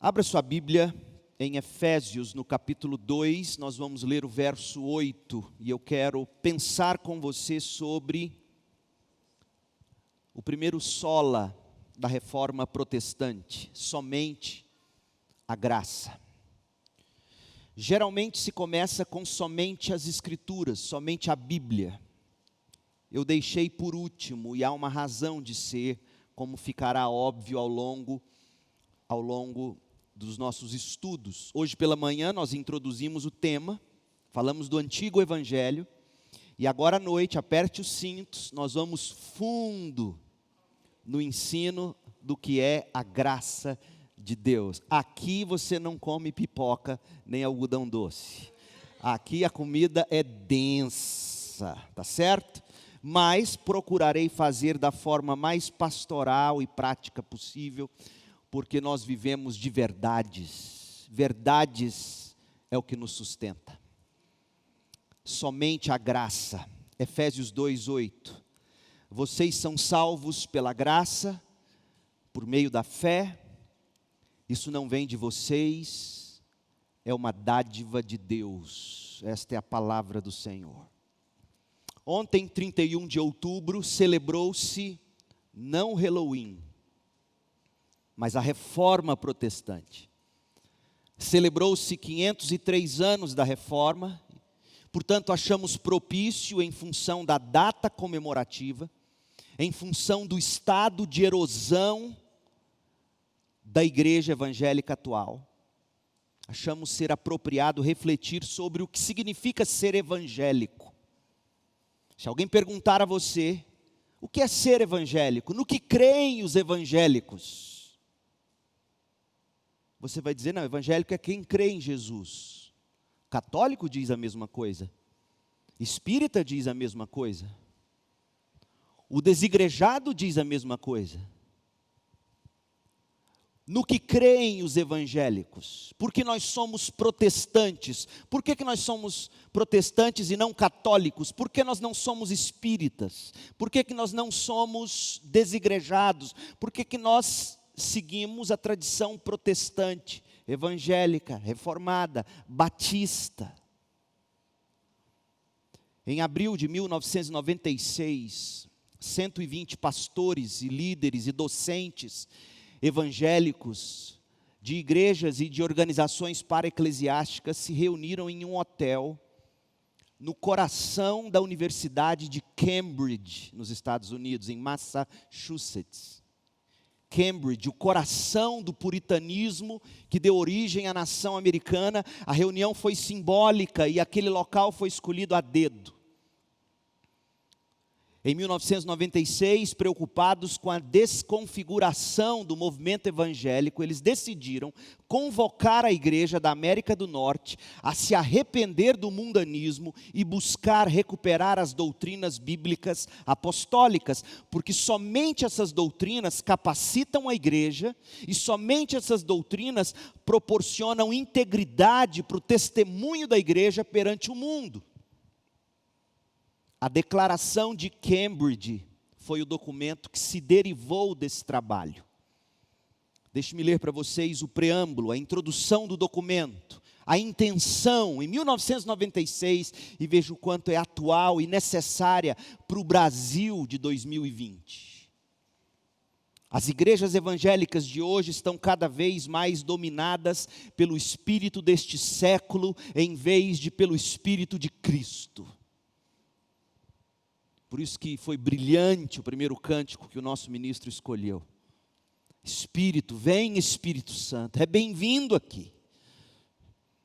Abra sua Bíblia em Efésios, no capítulo 2, nós vamos ler o verso 8, e eu quero pensar com você sobre o primeiro sola da reforma protestante, somente a graça. Geralmente se começa com somente as Escrituras, somente a Bíblia. Eu deixei por último, e há uma razão de ser, como ficará óbvio ao longo dos nossos estudos. Hoje pela manhã nós introduzimos o tema, falamos do antigo evangelho, e agora à noite, aperte os cintos, nós vamos fundo no ensino do que é a graça de Deus. Aqui você não come pipoca nem algodão doce. Aqui a comida é densa, tá certo? Mas procurarei fazer da forma mais pastoral e prática possível, porque nós vivemos de verdades. Verdades é o que nos sustenta. Somente a graça. Efésios 2:8. Vocês são salvos pela graça, por meio da fé. Isso não vem de vocês, é uma dádiva de Deus. Esta é a palavra do Senhor. Ontem, 31 de outubro, celebrou-se não o Halloween, mas a Reforma Protestante. Celebrou-se 503 anos da Reforma, portanto achamos propício, em função da data comemorativa, em função do estado de erosão da igreja evangélica atual, achamos ser apropriado refletir sobre o que significa ser evangélico. Se alguém perguntar a você, o que é ser evangélico? No que creem os evangélicos? Você vai dizer, não, evangélico é quem crê em Jesus. Católico diz a mesma coisa. Espírita diz a mesma coisa. O desigrejado diz a mesma coisa. No que creem os evangélicos? Porque nós somos protestantes. Por que nós somos protestantes e não católicos? Por que nós não somos espíritas? Por que nós não somos desigrejados? Por que nós seguimos a tradição protestante, evangélica, reformada, batista? Em abril de 1996, 120 pastores e líderes e docentes evangélicos de igrejas e de organizações para-eclesiásticas se reuniram em um hotel no coração da Universidade de Cambridge, nos Estados Unidos, em Massachusetts. Cambridge, o coração do puritanismo que deu origem à nação americana. A reunião foi simbólica e aquele local foi escolhido a dedo. Em 1996, preocupados com a desconfiguração do movimento evangélico, eles decidiram convocar a igreja da América do Norte a se arrepender do mundanismo e buscar recuperar as doutrinas bíblicas apostólicas, porque somente essas doutrinas capacitam a igreja e somente essas doutrinas proporcionam integridade para o testemunho da igreja perante o mundo. A Declaração de Cambridge foi o documento que se derivou desse trabalho. Deixe-me ler para vocês o preâmbulo, a introdução do documento, a intenção, em 1996, e veja o quanto é atual e necessária para o Brasil de 2020. As igrejas evangélicas de hoje estão cada vez mais dominadas pelo espírito deste século, em vez de pelo espírito de Cristo. Por isso que foi brilhante o primeiro cântico que o nosso ministro escolheu. Espírito, vem Espírito Santo, é bem-vindo aqui.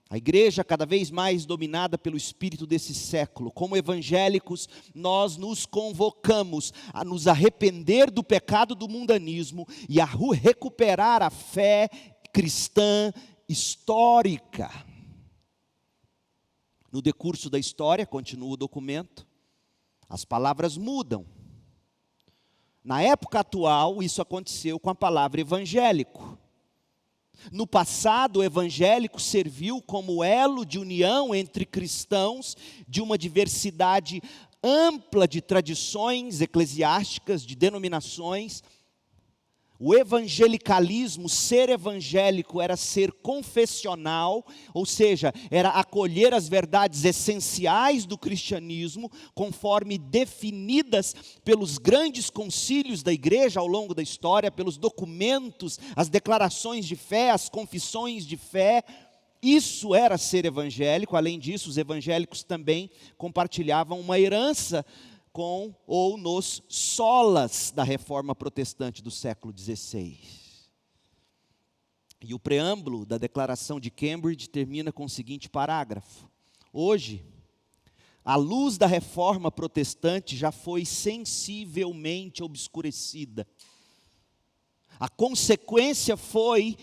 A igreja cada vez mais dominada pelo espírito desse século. Como evangélicos, nós nos convocamos a nos arrepender do pecado do mundanismo e a recuperar a fé cristã histórica. No decurso da história, continua o documento, as palavras mudam. Na época atual, isso aconteceu com a palavra evangélico. No passado, o evangélico serviu como elo de união entre cristãos de uma diversidade ampla de tradições eclesiásticas, de denominações. O evangelicalismo, ser evangélico, era ser confessional, ou seja, era acolher as verdades essenciais do cristianismo, conforme definidas pelos grandes concílios da igreja ao longo da história, pelos documentos, as declarações de fé, as confissões de fé. Isso era ser evangélico. Além disso, os evangélicos também compartilhavam uma herança com ou nos solas da reforma protestante do século XVI. E o preâmbulo da Declaração de Cambridge termina com o seguinte parágrafo: hoje, a luz da reforma protestante já foi sensivelmente obscurecida. A consequência foi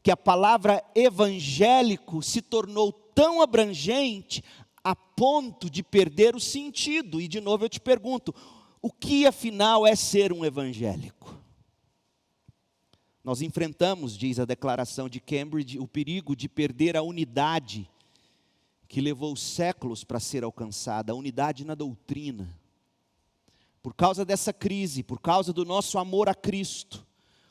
que a palavra evangélico se tornou tão abrangente a ponto de perder o sentido. E de novo eu te pergunto, o que afinal é ser um evangélico? Nós enfrentamos, diz a Declaração de Cambridge, o perigo de perder a unidade que levou séculos para ser alcançada, a unidade na doutrina. Por causa dessa crise, por causa do nosso amor a Cristo,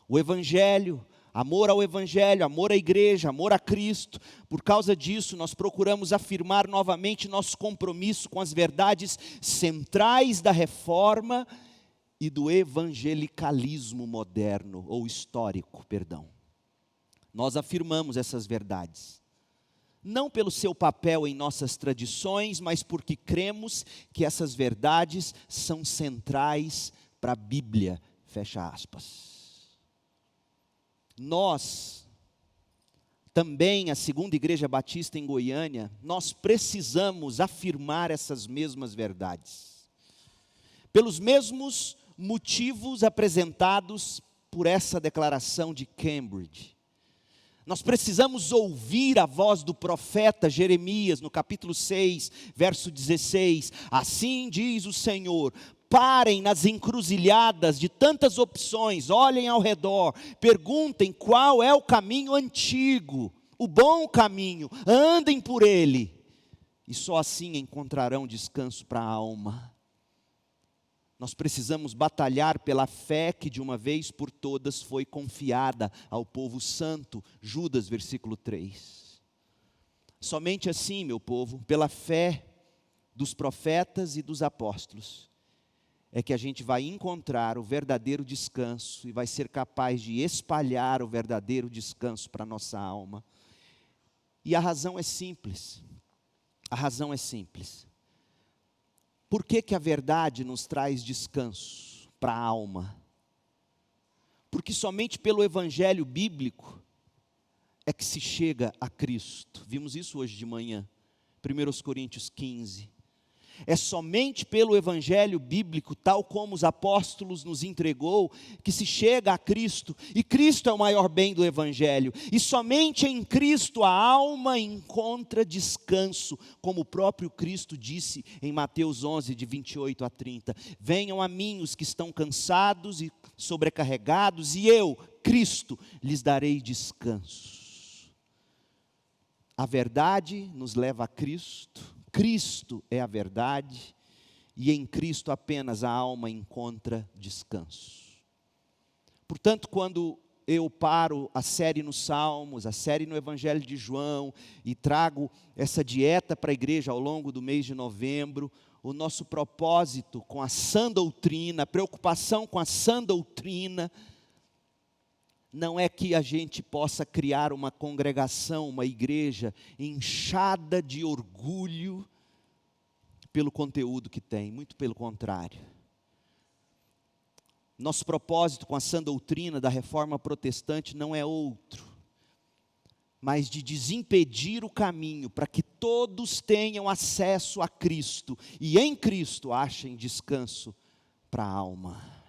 o Evangelho, amor ao Evangelho, amor à igreja, amor a Cristo. Por causa disso, nós procuramos afirmar novamente nosso compromisso com as verdades centrais da reforma e do evangelicalismo moderno, ou histórico, perdão. Nós afirmamos essas verdades, não pelo seu papel em nossas tradições, mas porque cremos que essas verdades são centrais para a Bíblia, fecha aspas. Nós, também a Segunda Igreja Batista em Goiânia, nós precisamos afirmar essas mesmas verdades, pelos mesmos motivos apresentados por essa Declaração de Cambridge. Nós precisamos ouvir a voz do profeta Jeremias, no capítulo 6, verso 16, assim diz o Senhor: parem nas encruzilhadas de tantas opções, olhem ao redor, perguntem qual é o caminho antigo, o bom caminho, andem por ele, e só assim encontrarão descanso para a alma. Nós precisamos batalhar pela fé que de uma vez por todas foi confiada ao povo santo, Judas, versículo 3. Somente assim, meu povo, pela fé dos profetas e dos apóstolos, é que a gente vai encontrar o verdadeiro descanso e vai ser capaz de espalhar o verdadeiro descanso para a nossa alma. E a razão é simples. A razão é simples. Por que que a verdade nos traz descanso para a alma? Porque somente pelo evangelho bíblico é que se chega a Cristo. Vimos isso hoje de manhã, 1 Coríntios 15. É somente pelo evangelho bíblico, tal como os apóstolos nos entregou, que se chega a Cristo. E Cristo é o maior bem do evangelho. E somente em Cristo a alma encontra descanso, como o próprio Cristo disse em Mateus 11, de 28 a 30. Venham a mim os que estão cansados e sobrecarregados, e eu, Cristo, lhes darei descanso. A verdade nos leva a Cristo. Cristo é a verdade, e em Cristo apenas a alma encontra descanso. Portanto, quando eu paro a série nos Salmos, a série no Evangelho de João, e trago essa dieta para a igreja ao longo do mês de novembro, o nosso propósito com a sã doutrina, a preocupação com a sã doutrina, não é que a gente possa criar uma congregação, uma igreja inchada de orgulho pelo conteúdo que tem, muito pelo contrário. Nosso propósito com a sã doutrina da reforma protestante não é outro, mas de desimpedir o caminho para que todos tenham acesso a Cristo e em Cristo achem descanso para a alma.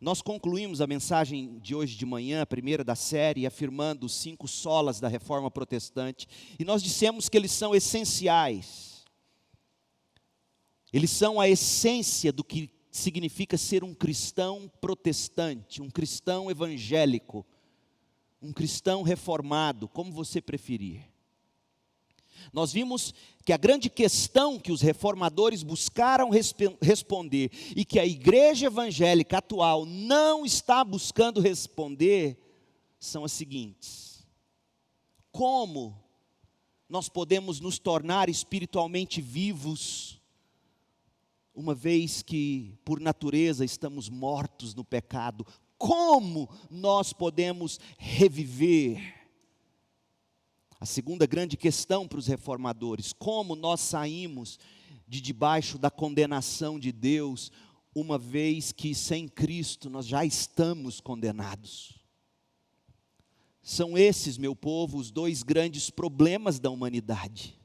Nós concluímos a mensagem de hoje de manhã, a primeira da série, afirmando os 5 solas da reforma protestante, e nós dissemos que eles são essenciais. Eles são a essência do que significa ser um cristão protestante, um cristão evangélico, um cristão reformado, como você preferir. Nós vimos que a grande questão que os reformadores buscaram responder e que a igreja evangélica atual não está buscando responder são as seguintes: como nós podemos nos tornar espiritualmente vivos, uma vez que por natureza estamos mortos no pecado? Como nós podemos reviver? A segunda grande questão para os reformadores: como nós saímos de debaixo da condenação de Deus, uma vez que sem Cristo nós já estamos condenados? São esses, meu povo, os dois grandes problemas da humanidade.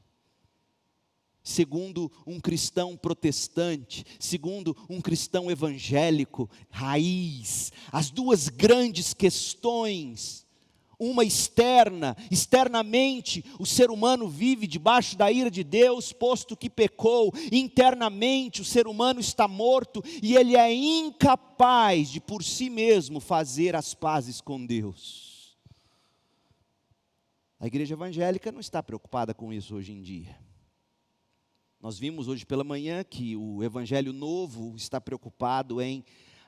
Segundo um cristão protestante, segundo um cristão evangélico, raiz, as duas grandes questões, uma externamente o ser humano vive debaixo da ira de Deus, posto que pecou. Internamente o ser humano está morto e ele é incapaz de por si mesmo fazer as pazes com Deus. A igreja evangélica não está preocupada com isso hoje em dia. Nós vimos hoje pela manhã que o evangelho novo está preocupado em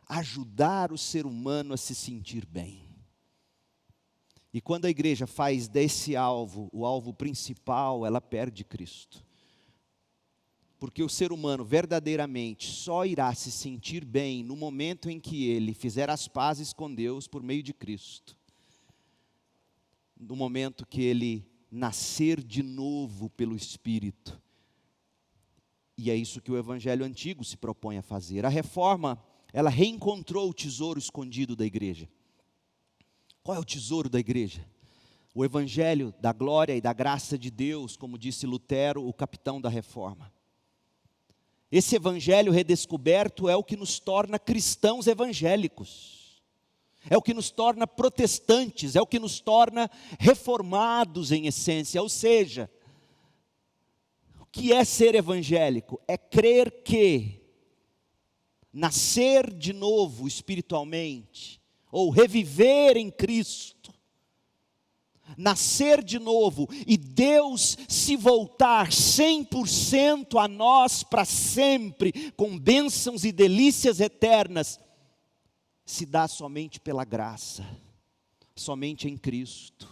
ajudar o ser humano a se sentir bem. E quando a igreja faz desse alvo o alvo principal, ela perde Cristo. Porque o ser humano verdadeiramente só irá se sentir bem no momento em que ele fizer as pazes com Deus por meio de Cristo. No momento que ele nascer de novo pelo Espírito. E é isso que o evangelho antigo se propõe a fazer. A reforma, ela reencontrou o tesouro escondido da igreja. Qual é o tesouro da igreja? O evangelho da glória e da graça de Deus, como disse Lutero, o capitão da reforma. Esse evangelho redescoberto é o que nos torna cristãos evangélicos. É o que nos torna protestantes, é o que nos torna reformados em essência. Ou seja, o que é ser evangélico? É crer que nascer de novo espiritualmente, ou reviver em Cristo, nascer de novo e Deus se voltar 100% a nós para sempre, com bênçãos e delícias eternas, se dá somente pela graça, somente em Cristo,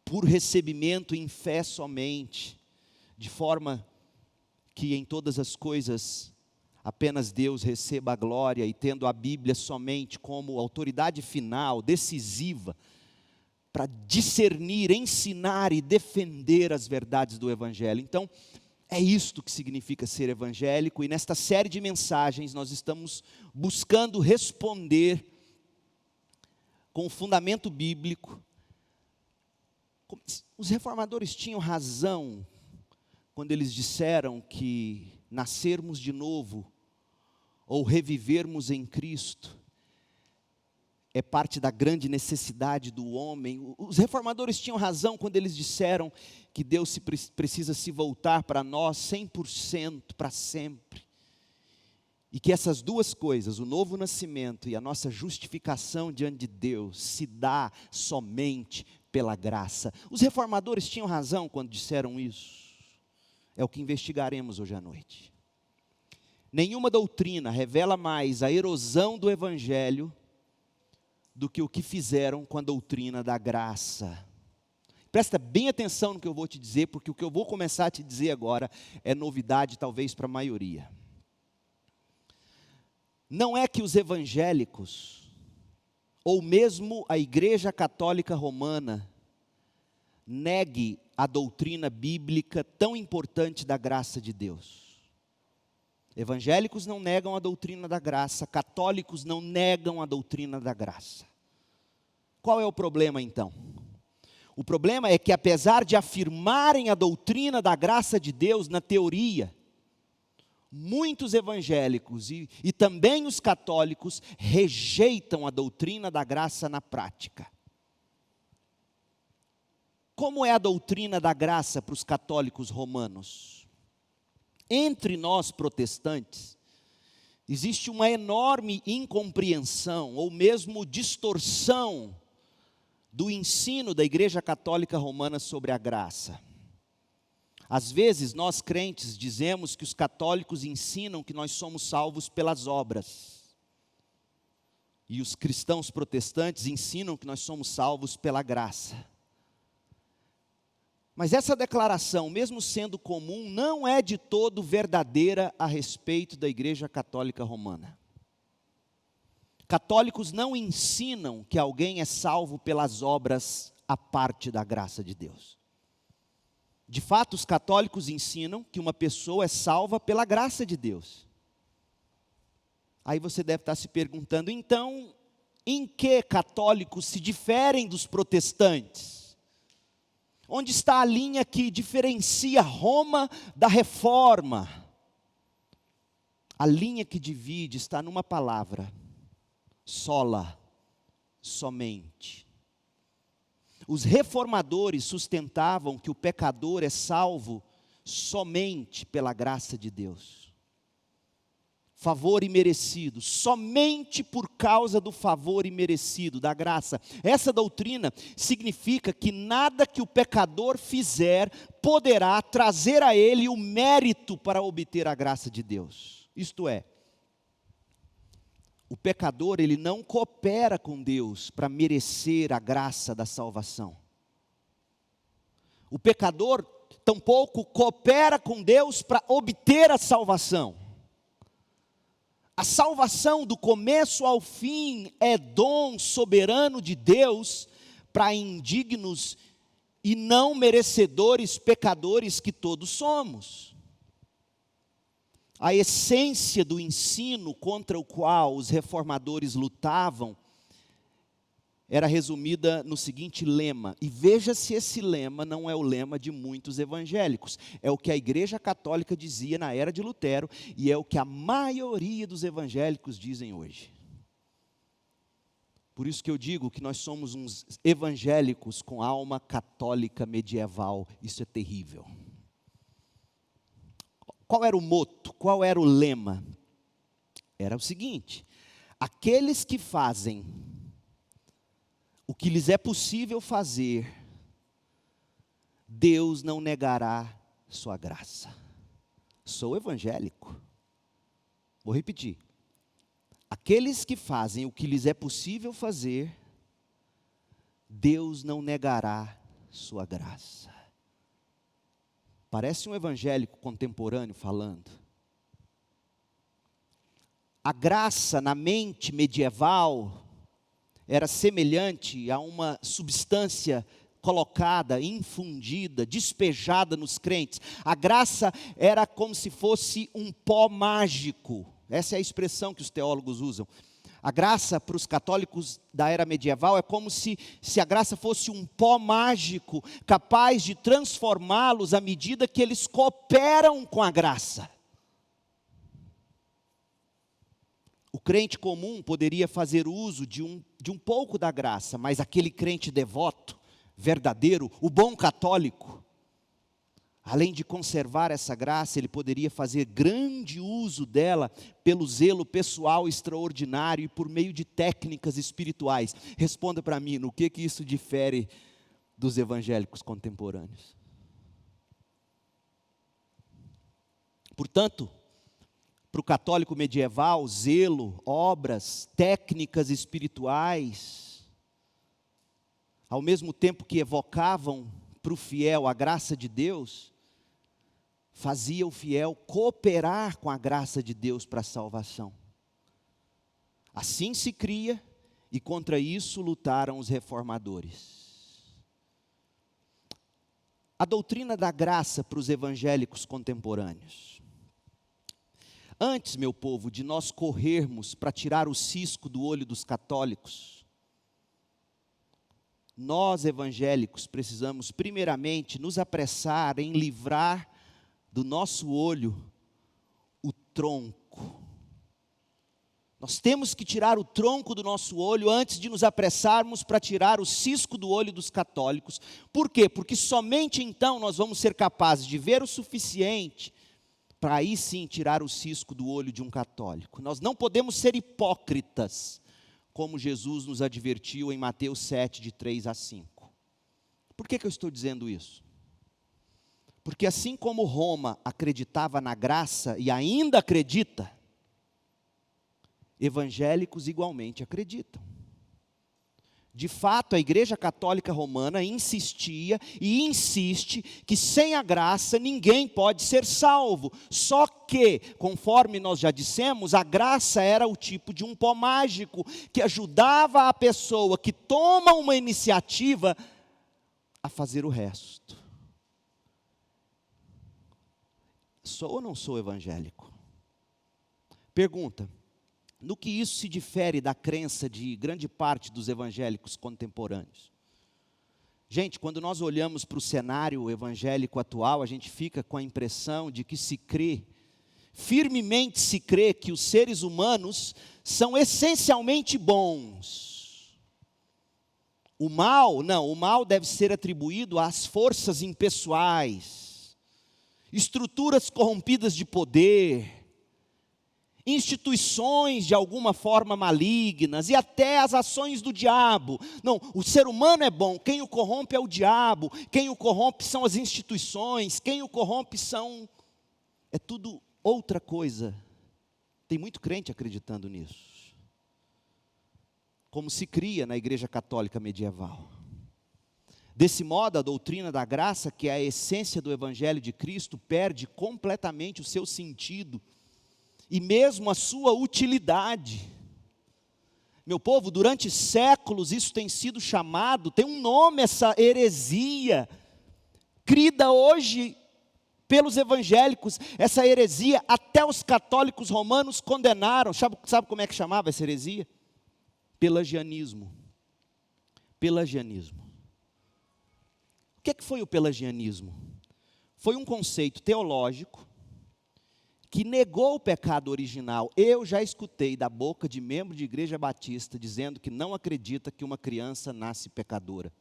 por recebimento em fé somente, de forma que em todas as coisas apenas Deus receba a glória, e tendo a Bíblia somente como autoridade final, decisiva, para discernir, ensinar e defender as verdades do Evangelho. Então, é isto que significa ser evangélico, e nesta série de mensagens nós estamos buscando responder com o fundamento bíblico. Os reformadores tinham razão quando eles disseram que nascermos de novo ou revivermos em Cristo é parte da grande necessidade do homem. Os reformadores tinham razão quando eles disseram que Deus precisa se voltar para nós 100% para sempre. E que essas duas coisas, o novo nascimento e a nossa justificação diante de Deus, se dá somente pela graça. Os reformadores tinham razão quando disseram isso. É o que investigaremos hoje à noite. Nenhuma doutrina revela mais a erosão do Evangelho do que o que fizeram com a doutrina da graça. Presta bem atenção no que eu vou te dizer, porque o que eu vou começar a te dizer agora é novidade talvez para a maioria. Não é que os evangélicos, ou mesmo a Igreja Católica Romana, negue a doutrina bíblica tão importante da graça de Deus. Evangélicos não negam a doutrina da graça, católicos não negam a doutrina da graça. Qual é o problema então? O problema é que apesar de afirmarem a doutrina da graça de Deus na teoria, muitos evangélicos e também os católicos rejeitam a doutrina da graça na prática. Como é a doutrina da graça para os católicos romanos? Entre nós protestantes, existe uma enorme incompreensão, ou mesmo distorção, do ensino da Igreja Católica Romana sobre a graça. Às vezes nós crentes dizemos que os católicos ensinam que nós somos salvos pelas obras. E os cristãos protestantes ensinam que nós somos salvos pela graça. Mas essa declaração, mesmo sendo comum, não é de todo verdadeira a respeito da Igreja Católica Romana. Católicos não ensinam que alguém é salvo pelas obras à parte da graça de Deus. De fato, os católicos ensinam que uma pessoa é salva pela graça de Deus. Aí você deve estar se perguntando, então, em que católicos se diferem dos protestantes? Onde está a linha que diferencia Roma da Reforma? A linha que divide está numa palavra: sola, somente. Os reformadores sustentavam que o pecador é salvo somente pela graça de Deus. Favor imerecido, somente por causa do favor imerecido, da graça. Essa doutrina significa que nada que o pecador fizer poderá trazer a ele o mérito para obter a graça de Deus. Isto é, o pecador, ele não coopera com Deus para merecer a graça da salvação. O pecador tampouco coopera com Deus para obter a salvação. A salvação do começo ao fim é dom soberano de Deus para indignos e não merecedores pecadores que todos somos. A essência do ensino contra o qual os reformadores lutavam era resumida no seguinte lema, e veja se esse lema não é o lema de muitos evangélicos, é o que a Igreja Católica dizia na era de Lutero, e é o que a maioria dos evangélicos dizem hoje. Por isso que eu digo que nós somos uns evangélicos com alma católica medieval, isso é terrível. Qual era o moto? Qual era o lema? Era o seguinte: aqueles que fazem o que lhes é possível fazer, Deus não negará sua graça. Sou evangélico. Vou repetir. Aqueles que fazem o que lhes é possível fazer, Deus não negará sua graça. Parece um evangélico contemporâneo falando. A graça na mente medieval era semelhante a uma substância colocada, infundida, despejada nos crentes. A graça era como se fosse um pó mágico. Essa é a expressão que os teólogos usam. A graça para os católicos da era medieval é como se a graça fosse um pó mágico, capaz de transformá-los à medida que eles cooperam com a graça. O crente comum poderia fazer uso de um pouco da graça, mas aquele crente devoto, verdadeiro, o bom católico, além de conservar essa graça, ele poderia fazer grande uso dela pelo zelo pessoal extraordinário e por meio de técnicas espirituais. Responda para mim, no que isso difere dos evangélicos contemporâneos? Portanto, para o católico medieval, zelo, obras, técnicas espirituais, ao mesmo tempo que evocavam para o fiel a graça de Deus, fazia o fiel cooperar com a graça de Deus para a salvação. Assim se cria, e contra isso lutaram os reformadores. A doutrina da graça para os evangélicos contemporâneos. Antes, meu povo, de nós corrermos para tirar o cisco do olho dos católicos, nós evangélicos precisamos primeiramente nos apressar em livrar do nosso olho o tronco. Nós temos que tirar o tronco do nosso olho antes de nos apressarmos para tirar o cisco do olho dos católicos. Por quê? Porque somente então nós vamos ser capazes de ver o suficiente para aí sim tirar o cisco do olho de um católico. Nós não podemos ser hipócritas, como Jesus nos advertiu em Mateus 7, de 3 a 5. Por que eu estou dizendo isso? Porque assim como Roma acreditava na graça e ainda acredita, evangélicos igualmente acreditam. De fato, a Igreja Católica Romana insistia e insiste que sem a graça ninguém pode ser salvo. Só que, conforme nós já dissemos, a graça era o tipo de um pó mágico que ajudava a pessoa que toma uma iniciativa a fazer o resto. Sou ou não sou evangélico? Pergunta: no que isso se difere da crença de grande parte dos evangélicos contemporâneos? Gente, quando nós olhamos para o cenário evangélico atual, a gente fica com a impressão de que firmemente se crê que os seres humanos são essencialmente bons. O mal deve ser atribuído às forças impessoais, estruturas corrompidas de poder, instituições de alguma forma malignas e até as ações do diabo. Não, o ser humano é bom, quem o corrompe é o diabo, quem o corrompe são as instituições, quem o corrompe é tudo outra coisa. Tem muito crente acreditando nisso, como se cria na Igreja Católica medieval. Desse modo, a doutrina da graça, que é a essência do Evangelho de Cristo, perde completamente o seu sentido e mesmo a sua utilidade. Meu povo, durante séculos isso tem sido chamado, tem um nome essa heresia, crida hoje pelos evangélicos. Essa heresia até os católicos romanos condenaram. Sabe como é que chamava essa heresia? Pelagianismo. Pelagianismo. O que foi o pelagianismo? Foi um conceito teológico que negou o pecado original. Eu já escutei da boca de membro de igreja batista dizendo que não acredita que uma criança nasce pecadora.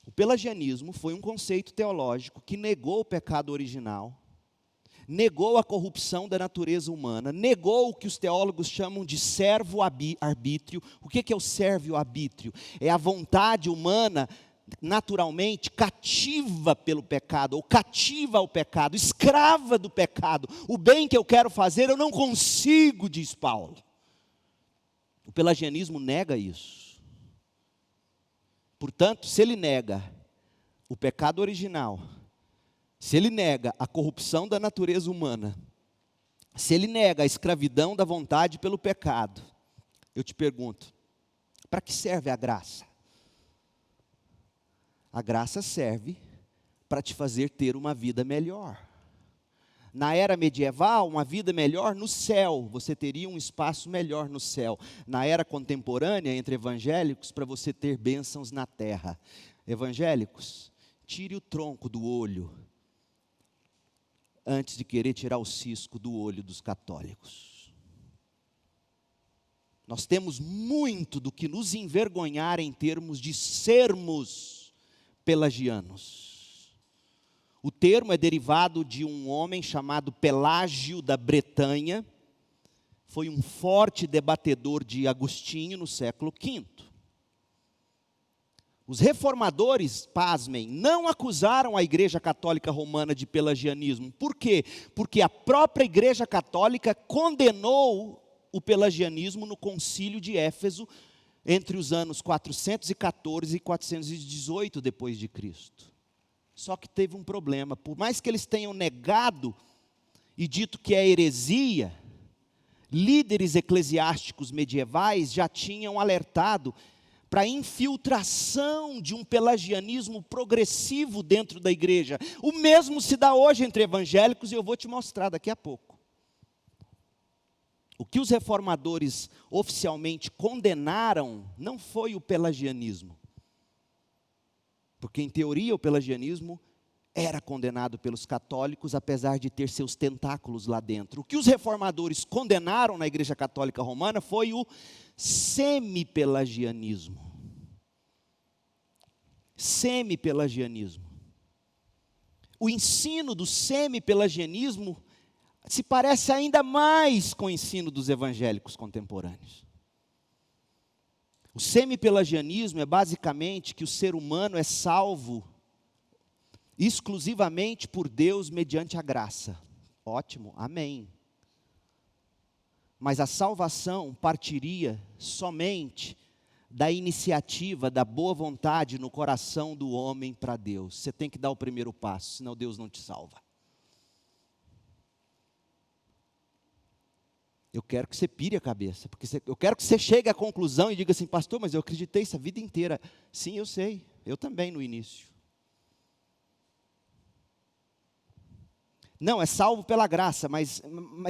O pelagianismo foi um conceito teológico que negou o pecado original, negou a corrupção da natureza humana, negou o que os teólogos chamam de servo-arbítrio. O que é o servo-arbítrio? É a vontade humana naturalmente cativa pelo pecado, ou cativa ao pecado, escrava do pecado. O bem que eu quero fazer eu não consigo, diz Paulo. O pelagianismo nega isso. Portanto, se ele nega o pecado original, se ele nega a corrupção da natureza humana, se ele nega a escravidão da vontade pelo pecado, eu te pergunto, para que serve a graça? A graça serve para te fazer ter uma vida melhor. Na era medieval, uma vida melhor no céu, você teria um espaço melhor no céu. Na era contemporânea, entre evangélicos, para você ter bênçãos na terra. Evangélicos, tire o tronco do olho, antes de querer tirar o cisco do olho dos católicos. Nós temos muito do que nos envergonhar em termos de sermos pelagianos. O termo é derivado de um homem chamado Pelágio da Bretanha. Foi um forte debatedor de Agostinho no século V. Os reformadores, pasmem, não acusaram a Igreja Católica Romana de pelagianismo. Por quê? Porque a própria Igreja Católica condenou o pelagianismo no Concílio de Éfeso, entre os anos 414 e 418 depois de Cristo. Só que teve um problema. Por mais que eles tenham negado e dito que é heresia, líderes eclesiásticos medievais já tinham alertado para a infiltração de um pelagianismo progressivo dentro da igreja. O mesmo se dá hoje entre evangélicos e eu vou te mostrar daqui a pouco. O que os reformadores oficialmente condenaram não foi o pelagianismo. Porque, em teoria, o pelagianismo era condenado pelos católicos, apesar de ter seus tentáculos lá dentro. O que os reformadores condenaram na Igreja Católica Romana foi o semi-pelagianismo. Semi-pelagianismo. O ensino do semi-pelagianismo se parece ainda mais com o ensino dos evangélicos contemporâneos. O semi-pelagianismo é basicamente que o ser humano é salvo exclusivamente por Deus mediante a graça. Ótimo, amém. Mas a salvação partiria somente da iniciativa, da boa vontade no coração do homem para Deus. Você tem que dar o primeiro passo, senão Deus não te salva. Eu quero que você pire a cabeça, porque eu quero que você chegue à conclusão e diga assim: pastor, mas eu acreditei essa vida inteira. Sim, eu sei, eu também no início. Não, é salvo pela graça, mas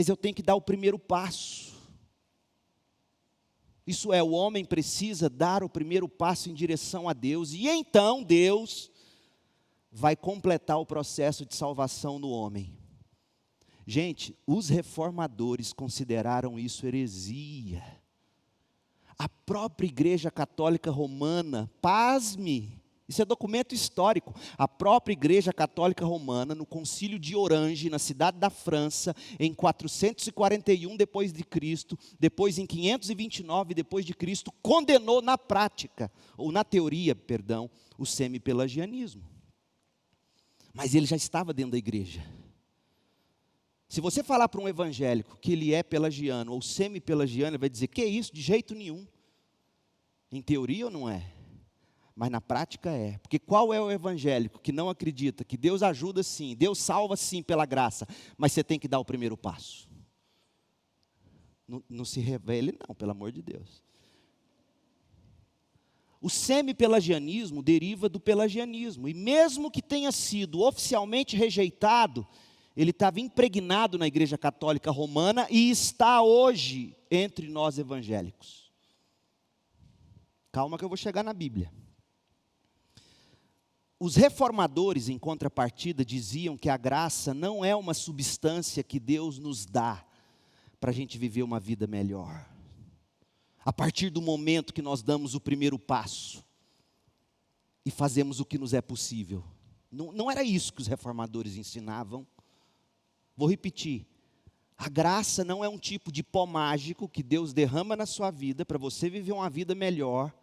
eu tenho que dar o primeiro passo. Isso é, o homem precisa dar o primeiro passo em direção a Deus, e então Deus vai completar o processo de salvação no homem. Gente, os reformadores consideraram isso heresia. A própria Igreja Católica Romana, pasme, isso é documento histórico. A própria Igreja Católica Romana, no Concílio de Orange, na cidade da França, em 441 depois de Cristo, depois em 529 depois de Cristo, condenou na prática, ou na teoria, perdão, o semi-pelagianismo. Mas ele já estava dentro da igreja. Se você falar para um evangélico que ele é pelagiano ou semi-pelagiano, ele vai dizer: que é isso? De jeito nenhum. Em teoria ou não é? Mas na prática é. Porque qual é o evangélico que não acredita que Deus ajuda sim, Deus salva sim pela graça, mas você tem que dar o primeiro passo? Não se revele não, pelo amor de Deus. O semi-pelagianismo deriva do pelagianismo, e mesmo que tenha sido oficialmente rejeitado, ele estava impregnado na Igreja Católica Romana e está hoje entre nós evangélicos. Calma que eu vou chegar na Bíblia. Os reformadores, em contrapartida, diziam que a graça não é uma substância que Deus nos dá para a gente viver uma vida melhor. A partir do momento que nós damos o primeiro passo e fazemos o que nos é possível. Não era isso que os reformadores ensinavam. Vou repetir. A graça não é um tipo de pó mágico que Deus derrama na sua vida para você viver uma vida melhor.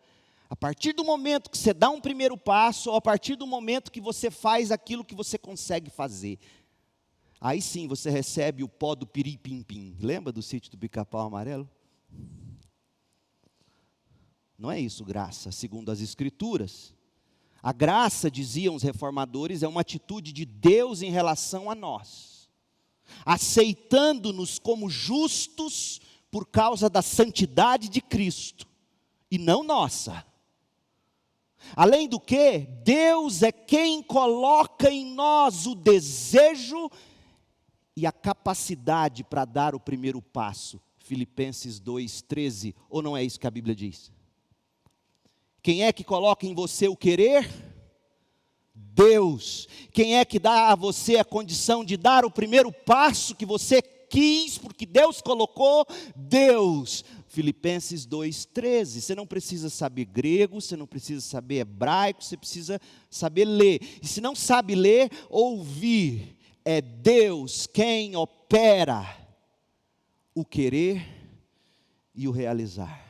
A partir do momento que você dá um primeiro passo, ou a partir do momento que você faz aquilo que você consegue fazer. Aí sim você recebe o pó do piripimpim. Lembra do sítio do Pica-Pau Amarelo? Não é isso graça, segundo as Escrituras. A graça, diziam os reformadores, é uma atitude de Deus em relação a nós, aceitando-nos como justos por causa da santidade de Cristo, e não nossa. Além do que, Deus é quem coloca em nós o desejo e a capacidade para dar o primeiro passo. Filipenses 2:13, ou não é isso que a Bíblia diz? Quem é que coloca em você o querer? Deus. Quem é que dá a você a condição de dar o primeiro passo que você quis, porque Deus colocou? Deus. Filipenses 2:13, você não precisa saber grego, você não precisa saber hebraico, você precisa saber ler. E se não sabe ler, ouvir. É Deus quem opera o querer e o realizar.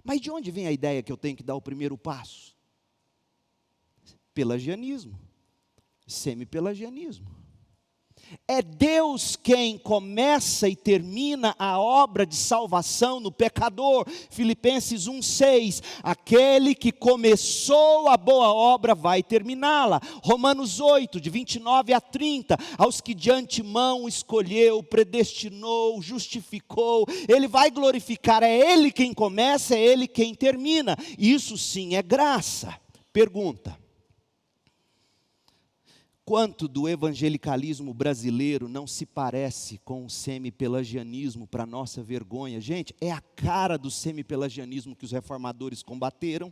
Mas de onde vem a ideia que eu tenho que dar o primeiro passo? Pelagianismo, semi-pelagianismo. É Deus quem começa e termina a obra de salvação no pecador. Filipenses 1:6, aquele que começou a boa obra vai terminá-la. Romanos 8, de 29 a 30, aos que de antemão escolheu, predestinou, justificou, Ele vai glorificar, é Ele quem começa, é Ele quem termina. Isso sim é graça. Pergunta: quanto do evangelicalismo brasileiro não se parece com o semi-pelagianismo, para nossa vergonha? Gente, é a cara do semi-pelagianismo que os reformadores combateram.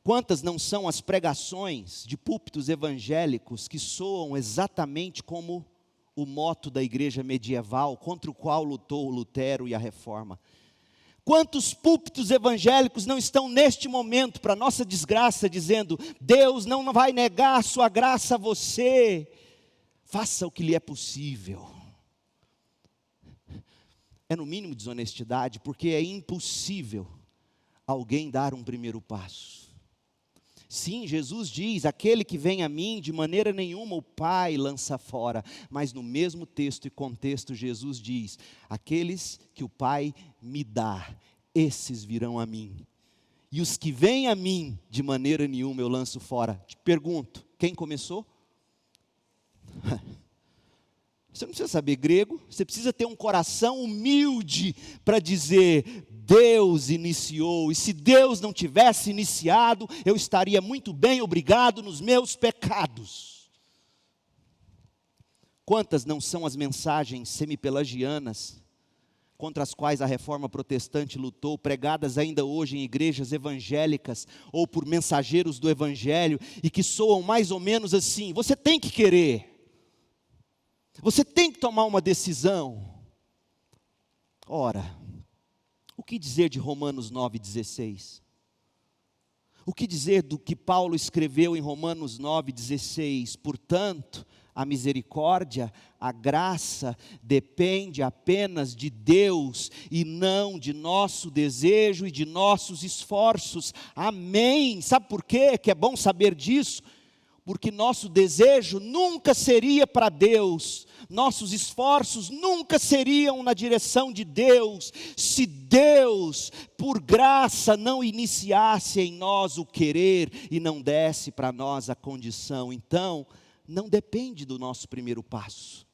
Quantas não são as pregações de púlpitos evangélicos que soam exatamente como o moto da igreja medieval, contra o qual lutou Lutero e a Reforma? Quantos púlpitos evangélicos não estão neste momento, para nossa desgraça, dizendo: Deus não vai negar a sua graça a você, faça o que lhe é possível. É no mínimo desonestidade, porque é impossível alguém dar um primeiro passo. Sim, Jesus diz, aquele que vem a mim, de maneira nenhuma o Pai lança fora. Mas no mesmo texto e contexto, Jesus diz, aqueles que o Pai me dá, esses virão a mim. E os que vêm a mim, de maneira nenhuma eu lanço fora. Te pergunto, quem começou? Você não precisa saber grego, você precisa ter um coração humilde para dizer, Deus iniciou, e se Deus não tivesse iniciado, eu estaria muito bem, obrigado, nos meus pecados. Quantas não são as mensagens semipelagianas, contra as quais a reforma protestante lutou, pregadas ainda hoje em igrejas evangélicas, ou por mensageiros do evangelho, e que soam mais ou menos assim, você tem que querer, você tem que tomar uma decisão. Ora, o que dizer de Romanos 9,16? O que dizer do que Paulo escreveu em Romanos 9,16? Portanto, a misericórdia, a graça, depende apenas de Deus e não de nosso desejo e de nossos esforços. Amém. Sabe por quê que é bom saber disso? Porque nosso desejo nunca seria para Deus, nossos esforços nunca seriam na direção de Deus, se Deus, por graça, não iniciasse em nós o querer e não desse para nós a condição. Então, não depende do nosso primeiro passo.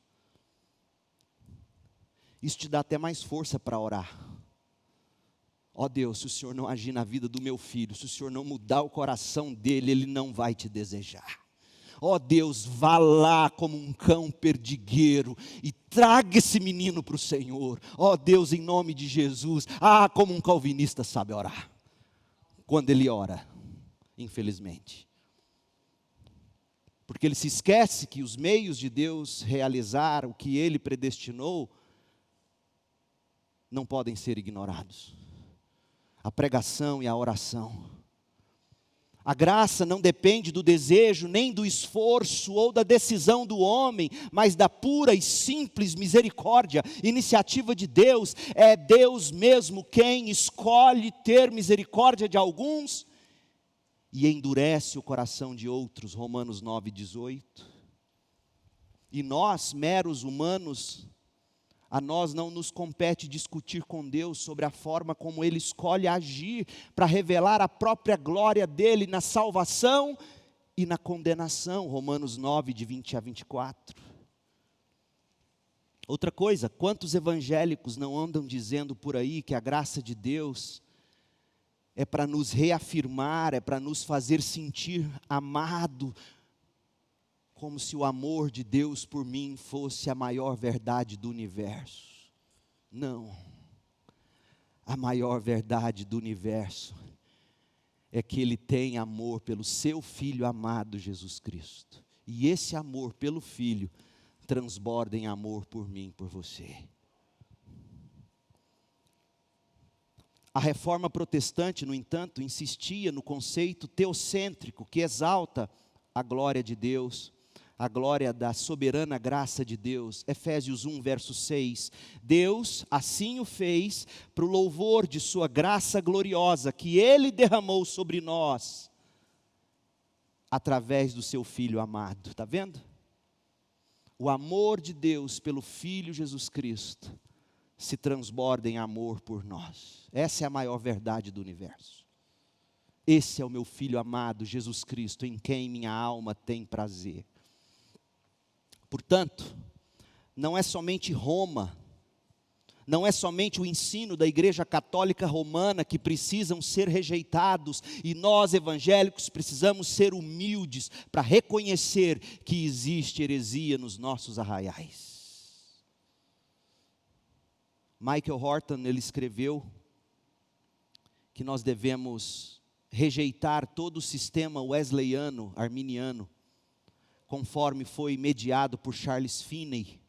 Isso te dá até mais força para orar. Ó Deus, se o Senhor não agir na vida do meu filho, se o Senhor não mudar o coração dele, ele não vai te desejar. Ó Deus, vá lá como um cão perdigueiro e traga esse menino para o Senhor. Ó Deus, em nome de Jesus. Como um calvinista sabe orar. Quando ele ora, infelizmente. Porque ele se esquece que os meios de Deus realizar o que ele predestinou não podem ser ignorados. A pregação e a oração. A graça não depende do desejo, nem do esforço ou da decisão do homem, mas da pura e simples misericórdia, iniciativa de Deus. É Deus mesmo quem escolhe ter misericórdia de alguns e endurece o coração de outros. Romanos 9,18. E nós, meros humanos, a nós não nos compete discutir com Deus sobre a forma como Ele escolhe agir para revelar a própria glória dEle na salvação e na condenação. Romanos 9, de 20 a 24. Outra coisa, quantos evangélicos não andam dizendo por aí que a graça de Deus é para nos reafirmar, é para nos fazer sentir amado, como se o amor de Deus por mim fosse a maior verdade do universo. Não. A maior verdade do universo é que Ele tem amor pelo seu Filho amado Jesus Cristo. E esse amor pelo Filho transborda em amor por mim, por você. A reforma protestante, no entanto, insistia no conceito teocêntrico que exalta a glória de Deus, a glória da soberana graça de Deus. Efésios 1, verso 6. Deus assim o fez para o louvor de sua graça gloriosa, que Ele derramou sobre nós, através do seu Filho amado. Está vendo? O amor de Deus pelo Filho Jesus Cristo se transborda em amor por nós. Essa é a maior verdade do universo. Esse é o meu Filho amado, Jesus Cristo, em quem minha alma tem prazer. Portanto, não é somente Roma, não é somente o ensino da Igreja Católica Romana que precisam ser rejeitados, e nós evangélicos precisamos ser humildes para reconhecer que existe heresia nos nossos arraiais. Michael Horton, ele escreveu que nós devemos rejeitar todo o sistema wesleyano, arminiano, conforme foi mediado por Charles Finney.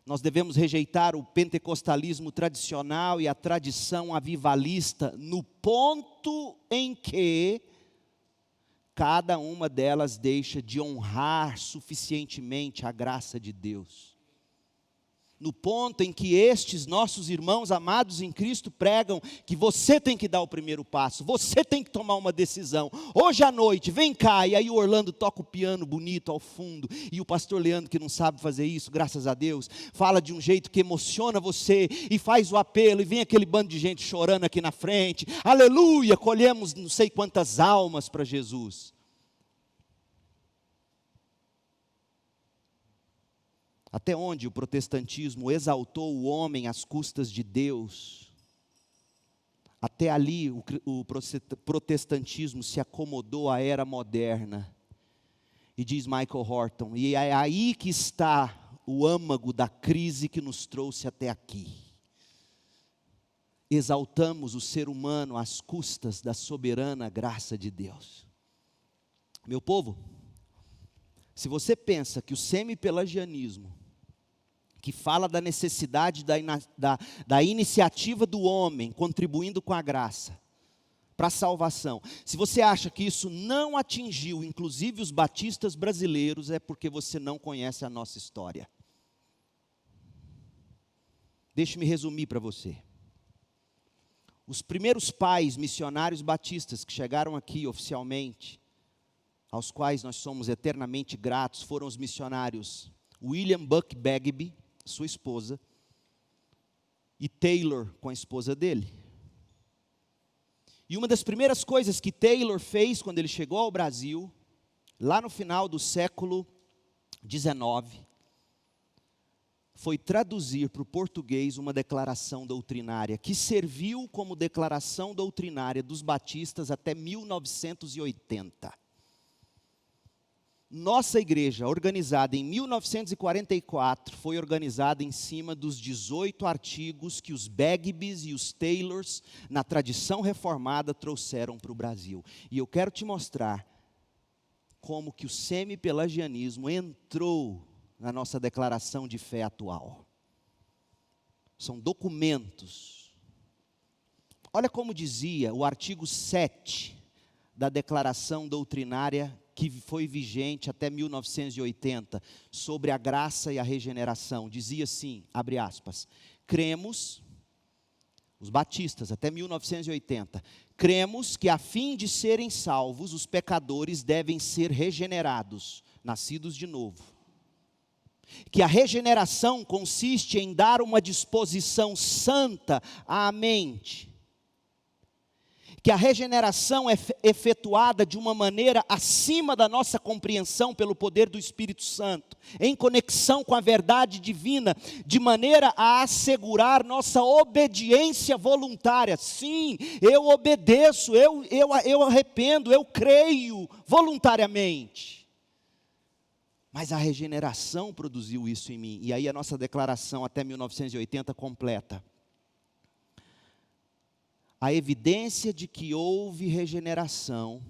Nós devemos rejeitar o pentecostalismo tradicional e a tradição avivalista no ponto em que cada uma delas deixa de honrar suficientemente a graça de Deus. no ponto em que estes nossos irmãos amados em Cristo pregam que você tem que dar o primeiro passo, você tem que tomar uma decisão. Hoje à noite, vem cá, e aí o Orlando toca o piano bonito ao fundo, e o pastor Leandro, que não sabe fazer isso, graças a Deus, fala de um jeito que emociona você, e faz o apelo, e vem aquele bando de gente chorando aqui na frente, aleluia, colhemos não sei quantas almas para Jesus. Até onde o protestantismo exaltou o homem às custas de Deus, até ali o protestantismo se acomodou à era moderna. E diz Michael Horton, e é aí que está o âmago da crise que nos trouxe até aqui. Exaltamos o ser humano às custas da soberana graça de Deus. Meu povo, se você pensa que o semi-pelagianismo, que fala da necessidade da iniciativa do homem, contribuindo com a graça, para a salvação, se você acha que isso não atingiu, inclusive os batistas brasileiros, é porque você não conhece a nossa história. Deixe-me resumir para você. Os primeiros pais missionários batistas que chegaram aqui oficialmente, aos quais nós somos eternamente gratos, foram os missionários William Buck Bagby, sua esposa, e Taylor com a esposa dele. E uma das primeiras coisas que Taylor fez quando ele chegou ao Brasil, lá no final do século XIX, foi traduzir para o português uma declaração doutrinária, que serviu como declaração doutrinária dos batistas até 1980. Nossa igreja, organizada em 1944, foi organizada em cima dos 18 artigos que os Bagbys e os Taylors, na tradição reformada, trouxeram para o Brasil. E eu quero te mostrar como que o semi-pelagianismo entrou na nossa declaração de fé atual. São documentos. Olha como dizia o artigo 7 da declaração doutrinária que foi vigente até 1980, sobre a graça e a regeneração. Dizia assim, abre aspas, cremos, os batistas até 1980, cremos que a fim de serem salvos, os pecadores devem ser regenerados, nascidos de novo. Que a regeneração consiste em dar uma disposição santa à mente. Que a regeneração é efetuada de uma maneira acima da nossa compreensão pelo poder do Espírito Santo, em conexão com a verdade divina, de maneira a assegurar nossa obediência voluntária. Sim, eu obedeço, eu arrependo, eu creio voluntariamente. Mas a regeneração produziu isso em mim. E aí a nossa declaração até 1980 completa. A evidência de que houve regeneração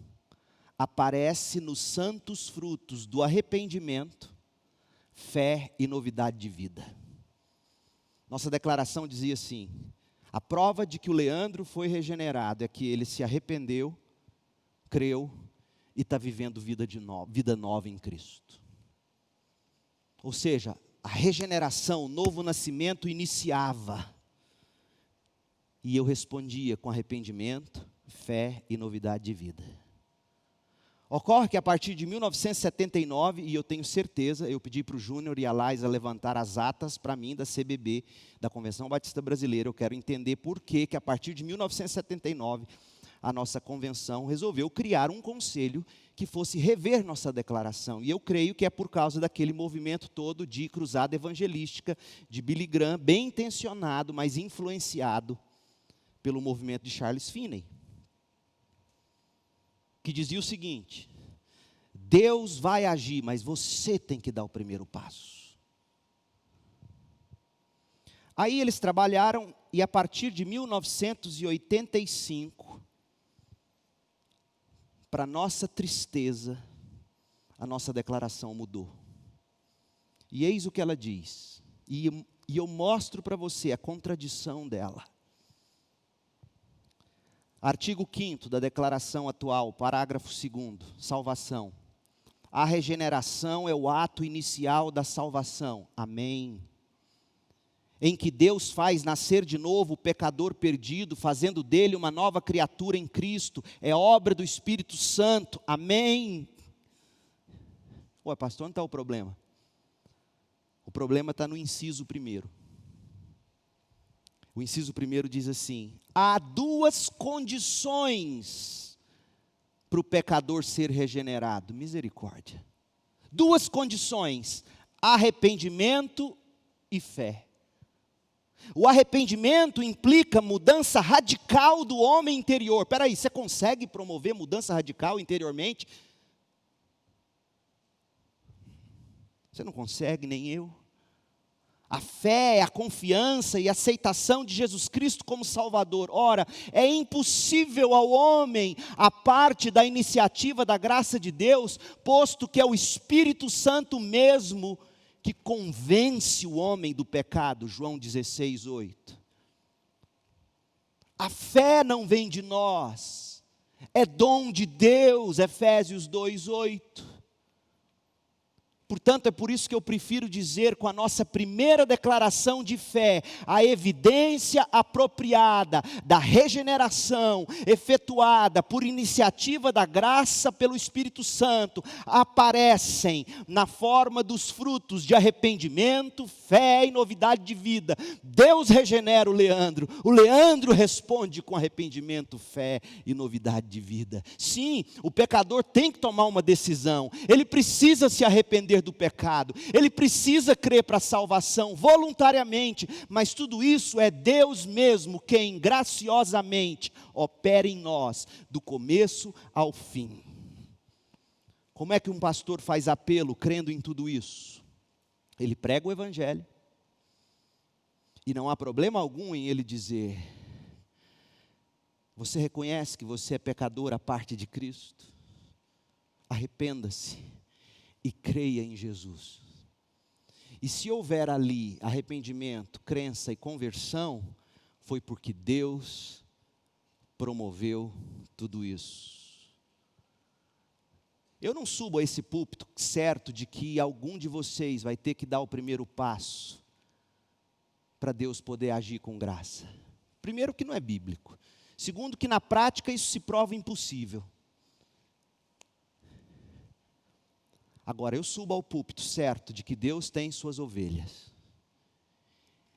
aparece nos santos frutos do arrependimento, fé e novidade de vida. Nossa declaração dizia assim: a prova de que o Leandro foi regenerado é que ele se arrependeu, creu e está vivendo vida nova em Cristo. Ou seja, a regeneração, o novo nascimento iniciava. E eu respondia com arrependimento, fé e novidade de vida. Ocorre que a partir de 1979, e eu tenho certeza, eu pedi para o Júnior e a Laisa levantar as atas para mim da CBB, da Convenção Batista Brasileira. Eu quero entender por que a partir de 1979, a nossa convenção resolveu criar um conselho que fosse rever nossa declaração. E eu creio que é por causa daquele movimento todo de cruzada evangelística, de Billy Graham, bem intencionado, mas influenciado pelo movimento de Charles Finney, que dizia o seguinte: Deus vai agir, mas você tem que dar o primeiro passo. Aí eles trabalharam, e a partir de 1985, para nossa tristeza, a nossa declaração mudou. E eis o que ela diz, e eu mostro para você a contradição dela. Artigo 5º da declaração atual, parágrafo 2º, salvação. A regeneração é o ato inicial da salvação. Amém. em que Deus faz nascer de novo o pecador perdido, fazendo dele uma nova criatura em Cristo, é obra do Espírito Santo, amém? Ué, pastor, onde está o problema? O problema está no inciso primeiro. O inciso primeiro diz assim: há duas condições para o pecador ser regenerado. Misericórdia. Duas condições: arrependimento e fé. O arrependimento implica mudança radical do homem interior. Espera aí, você consegue promover mudança radical interiormente? Você não consegue, nem eu. A fé, a confiança e a aceitação de Jesus Cristo como Salvador. Ora, é impossível ao homem, a parte da iniciativa da graça de Deus, posto que é o Espírito Santo mesmo que convence o homem do pecado. João 16, 8. A fé não vem de nós, é dom de Deus. Efésios 2, 8. Portanto, é por isso que eu prefiro dizer com a nossa primeira declaração de fé, a evidência apropriada da regeneração efetuada por iniciativa da graça pelo Espírito Santo, aparecem na forma dos frutos de arrependimento, fé e novidade de vida. Deus regenera o Leandro responde com arrependimento, fé e novidade de vida. Sim, o pecador tem que tomar uma decisão, ele precisa se arrepender do pecado, ele precisa crer para a salvação voluntariamente, mas tudo isso é Deus mesmo quem graciosamente opera em nós, do começo ao fim. Como é que um pastor faz apelo crendo em tudo isso? Ele prega o Evangelho, e não há problema algum em ele dizer: você reconhece que você é pecador à parte de Cristo? Arrependa-se e creia em Jesus. E se houver ali arrependimento, crença e conversão, foi porque Deus promoveu tudo isso. Eu não subo a esse púlpito certo de que algum de vocês vai ter que dar o primeiro passo para Deus poder agir com graça. Primeiro, que não é bíblico. Segundo, que na prática isso se prova impossível. Agora, eu subo ao púlpito certo de que Deus tem suas ovelhas,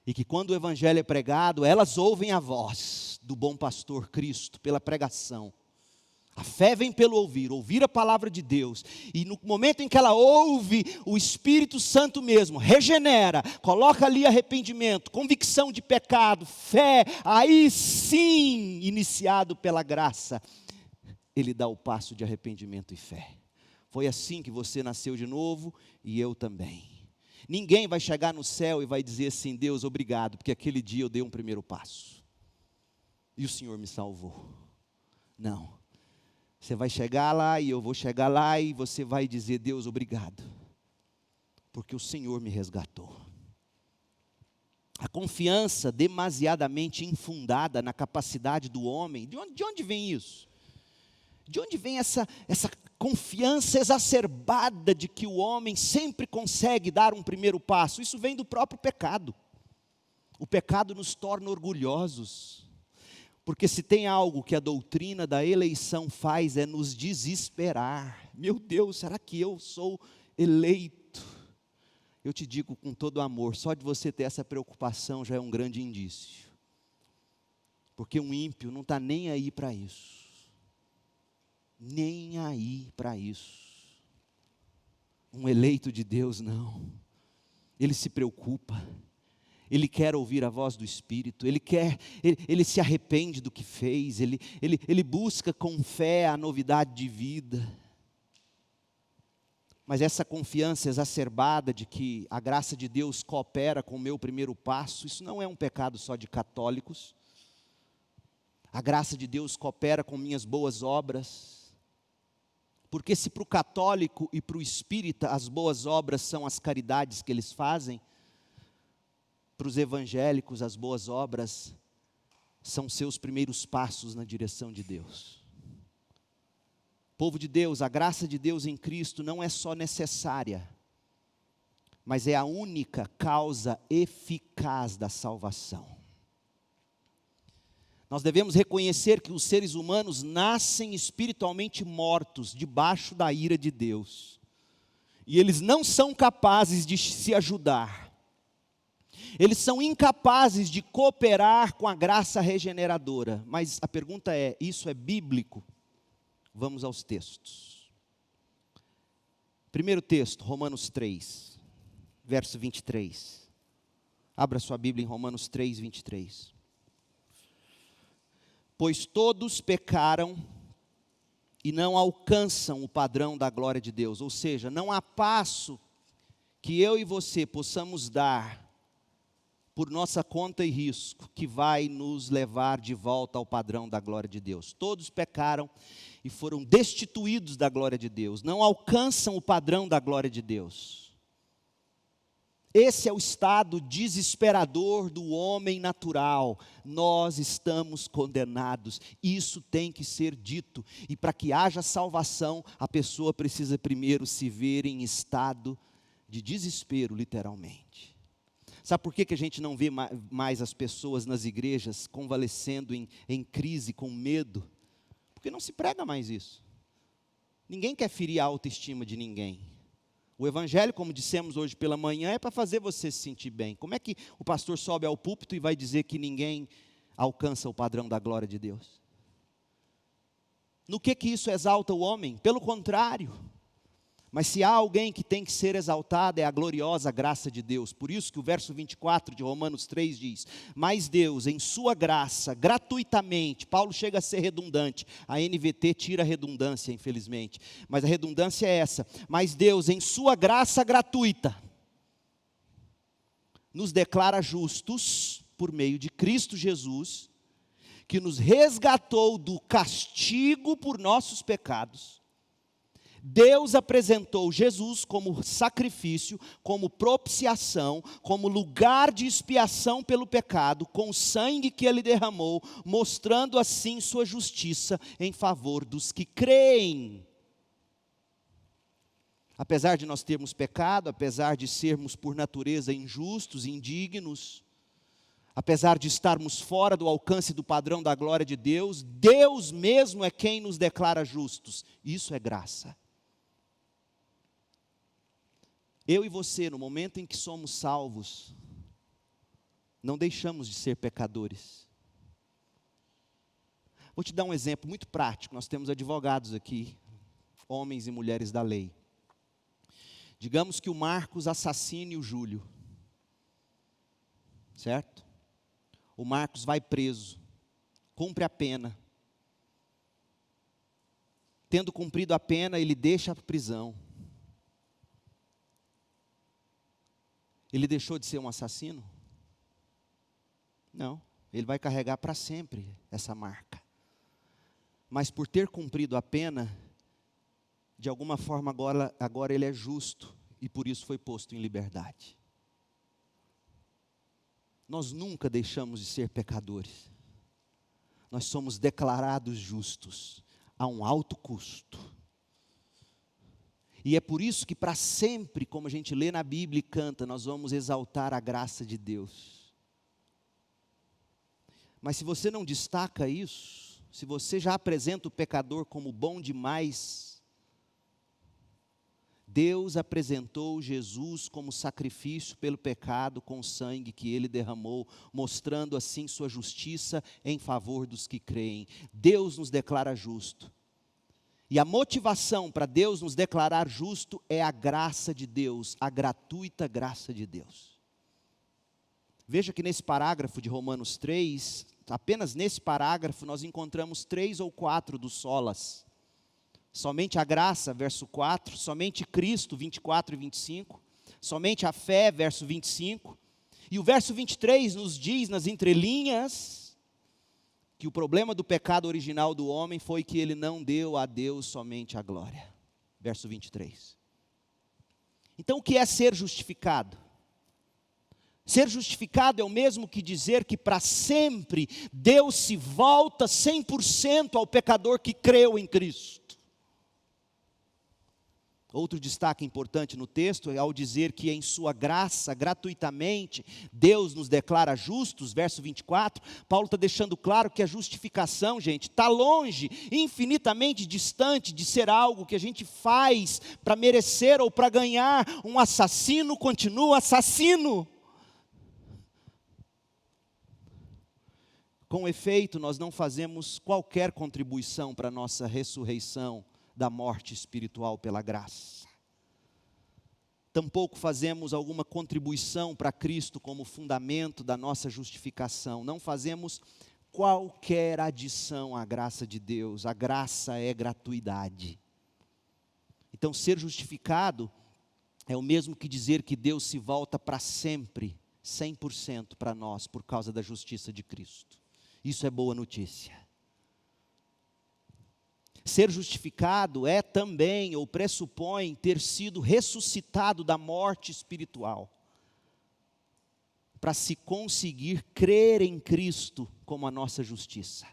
e que quando o Evangelho é pregado, elas ouvem a voz do bom pastor Cristo pela pregação. A fé vem pelo ouvir a palavra de Deus, e no momento em que ela ouve, o Espírito Santo mesmo regenera, coloca ali arrependimento, convicção de pecado, fé, aí sim, iniciado pela graça, ele dá o passo de arrependimento e fé. Foi assim que você nasceu de novo, e eu também. Ninguém vai chegar no céu e vai dizer assim: Deus, obrigado, porque aquele dia eu dei um primeiro passo, e o Senhor me salvou. Não. Você vai chegar lá, e eu vou chegar lá, e você vai dizer: Deus, obrigado, porque o Senhor me resgatou. A confiança demasiadamente infundada na capacidade do homem, de onde vem isso? De onde vem essa confiança exacerbada de que o homem sempre consegue dar um primeiro passo? Isso vem do próprio pecado. O pecado nos torna orgulhosos, porque se tem algo que a doutrina da eleição faz, é nos desesperar. Meu Deus, será que eu sou eleito? Eu te digo com todo amor, só de você ter essa preocupação já é um grande indício, porque um ímpio não está nem aí para isso. Nem aí para isso. Um eleito de Deus não. Ele se preocupa. Ele quer ouvir a voz do Espírito. Ele se arrepende do que fez. Ele busca com fé a novidade de vida. Mas essa confiança exacerbada de que a graça de Deus coopera com o meu primeiro passo, isso não é um pecado só de católicos. A graça de Deus coopera com minhas boas obras. Porque se para o católico e para o espírita as boas obras são as caridades que eles fazem, para os evangélicos as boas obras são seus primeiros passos na direção de Deus. Povo de Deus, a graça de Deus em Cristo não é só necessária, mas é a única causa eficaz da salvação. Nós devemos reconhecer que os seres humanos nascem espiritualmente mortos, debaixo da ira de Deus. E eles não são capazes de se ajudar. Eles são incapazes de cooperar com a graça regeneradora. Mas a pergunta é, isso é bíblico? Vamos aos textos. Primeiro texto, Romanos 3, verso 23. Abra sua Bíblia em Romanos 3, 23. Pois todos pecaram e não alcançam o padrão da glória de Deus. Ou seja, não há passo que eu e você possamos dar por nossa conta e risco que vai nos levar de volta ao padrão da glória de Deus. Todos pecaram e foram destituídos da glória de Deus. Não alcançam o padrão da glória de Deus. Esse é o estado desesperador do homem natural. Nós estamos condenados. Isso tem que ser dito. E para que haja salvação, a pessoa precisa primeiro se ver em estado de desespero, literalmente. Sabe por que a gente não vê mais as pessoas nas igrejas convalescendo em crise, com medo? Porque não se prega mais isso. Ninguém quer ferir a autoestima de ninguém. O evangelho, como dissemos hoje pela manhã, é para fazer você se sentir bem. Como é que o pastor sobe ao púlpito e vai dizer que ninguém alcança o padrão da glória de Deus? No que isso exalta o homem? Pelo contrário. Mas se há alguém que tem que ser exaltado, é a gloriosa graça de Deus. Por isso que o verso 24 de Romanos 3 diz: mas Deus, em sua graça, gratuitamente, Paulo chega a ser redundante, a NVT tira a redundância, infelizmente, mas a redundância é essa: mas Deus, em sua graça gratuita, nos declara justos por meio de Cristo Jesus, que nos resgatou do castigo por nossos pecados. Deus apresentou Jesus como sacrifício, como propiciação, como lugar de expiação pelo pecado, com o sangue que Ele derramou, mostrando assim sua justiça em favor dos que creem. Apesar de nós termos pecado, apesar de sermos por natureza injustos, indignos, apesar de estarmos fora do alcance do padrão da glória de Deus, Deus mesmo é quem nos declara justos. Isso é graça. Eu e você, no momento em que somos salvos, não deixamos de ser pecadores. Vou te dar um exemplo muito prático. Nós temos advogados aqui, homens e mulheres da lei. Digamos que o Marcos assassine o Júlio, certo? O Marcos vai preso, cumpre a pena. Tendo cumprido a pena, ele deixa a prisão. Ele deixou de ser um assassino? Não, ele vai carregar para sempre essa marca. Mas por ter cumprido a pena, de alguma forma agora ele é justo e por isso foi posto em liberdade. Nós nunca deixamos de ser pecadores. Nós somos declarados justos a um alto custo. E é por isso que para sempre, como a gente lê na Bíblia e canta, nós vamos exaltar a graça de Deus. Mas se você não destaca isso, se você já apresenta o pecador como bom demais, Deus apresentou Jesus como sacrifício pelo pecado com o sangue que Ele derramou, mostrando assim sua justiça em favor dos que creem. Deus nos declara justo. E a motivação para Deus nos declarar justo é a graça de Deus, a gratuita graça de Deus. Veja que nesse parágrafo de Romanos 3, apenas nesse parágrafo nós encontramos 3 ou 4 dos solas. Somente a graça, verso 4, somente Cristo, 24 e 25, somente a fé, verso 25. E o verso 23 nos diz nas entrelinhas que o problema do pecado original do homem foi que ele não deu a Deus somente a glória. Verso 23. Então o que é ser justificado? Ser justificado é o mesmo que dizer que para sempre Deus se volta 100% ao pecador que creu em Cristo. Outro destaque importante no texto é ao dizer que em sua graça, gratuitamente, Deus nos declara justos, verso 24, Paulo está deixando claro que a justificação, gente, está longe, infinitamente distante de ser algo que a gente faz para merecer ou para ganhar. Um assassino continua assassino. Com efeito, nós não fazemos qualquer contribuição para a nossa ressurreição da morte espiritual pela graça. Tampouco fazemos alguma contribuição para Cristo como fundamento da nossa justificação. Não fazemos qualquer adição à graça de Deus. A graça é gratuidade. Então, ser justificado é o mesmo que dizer que Deus se volta para sempre, 100% para nós, por causa da justiça de Cristo. Isso é boa notícia. Ser justificado é também, ou pressupõe, ter sido ressuscitado da morte espiritual, para se conseguir crer em Cristo como a nossa justiça.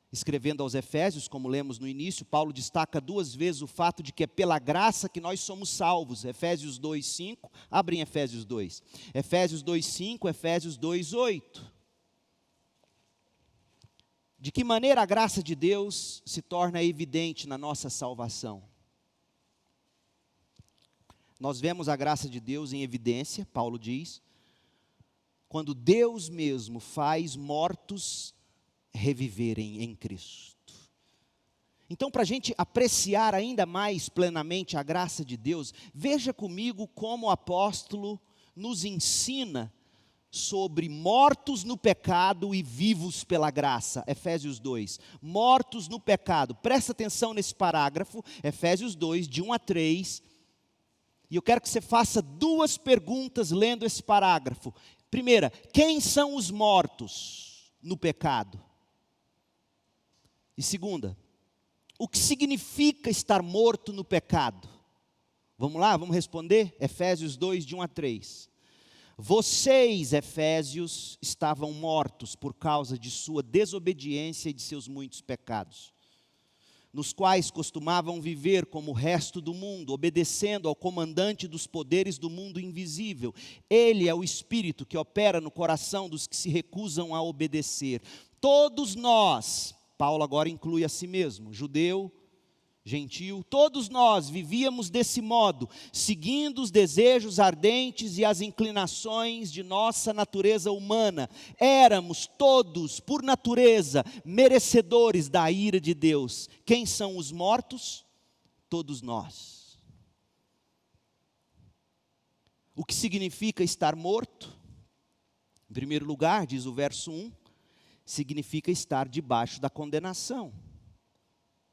Escrevendo aos Efésios, como lemos no início, Paulo destaca 2 vezes o fato de que é pela graça que nós somos salvos. Efésios 2:5, abrem Efésios 2. Efésios 2:5, Efésios 2:8. De que maneira a graça de Deus se torna evidente na nossa salvação? Nós vemos a graça de Deus em evidência, Paulo diz, quando Deus mesmo faz mortos reviverem em Cristo. Então, para a gente apreciar ainda mais plenamente a graça de Deus, veja comigo como o apóstolo nos ensina sobre mortos no pecado e vivos pela graça. Efésios 2, mortos no pecado. Presta atenção nesse parágrafo, Efésios 2, de 1 a 3. E eu quero que você faça 2 perguntas lendo esse parágrafo. Primeira, quem são os mortos no pecado? E segunda, o que significa estar morto no pecado? Vamos lá, vamos responder? Efésios 2, de 1 a 3. Vocês, Efésios, estavam mortos por causa de sua desobediência e de seus muitos pecados, nos quais costumavam viver como o resto do mundo, obedecendo ao comandante dos poderes do mundo invisível. Ele é o Espírito que opera no coração dos que se recusam a obedecer. Todos nós, Paulo agora inclui a si mesmo, judeu, gentil, todos nós vivíamos desse modo, seguindo os desejos ardentes e as inclinações de nossa natureza humana. Éramos todos, por natureza, merecedores da ira de Deus. Quem são os mortos? Todos nós. O que significa estar morto? Em primeiro lugar, diz o verso 1, significa estar debaixo da condenação.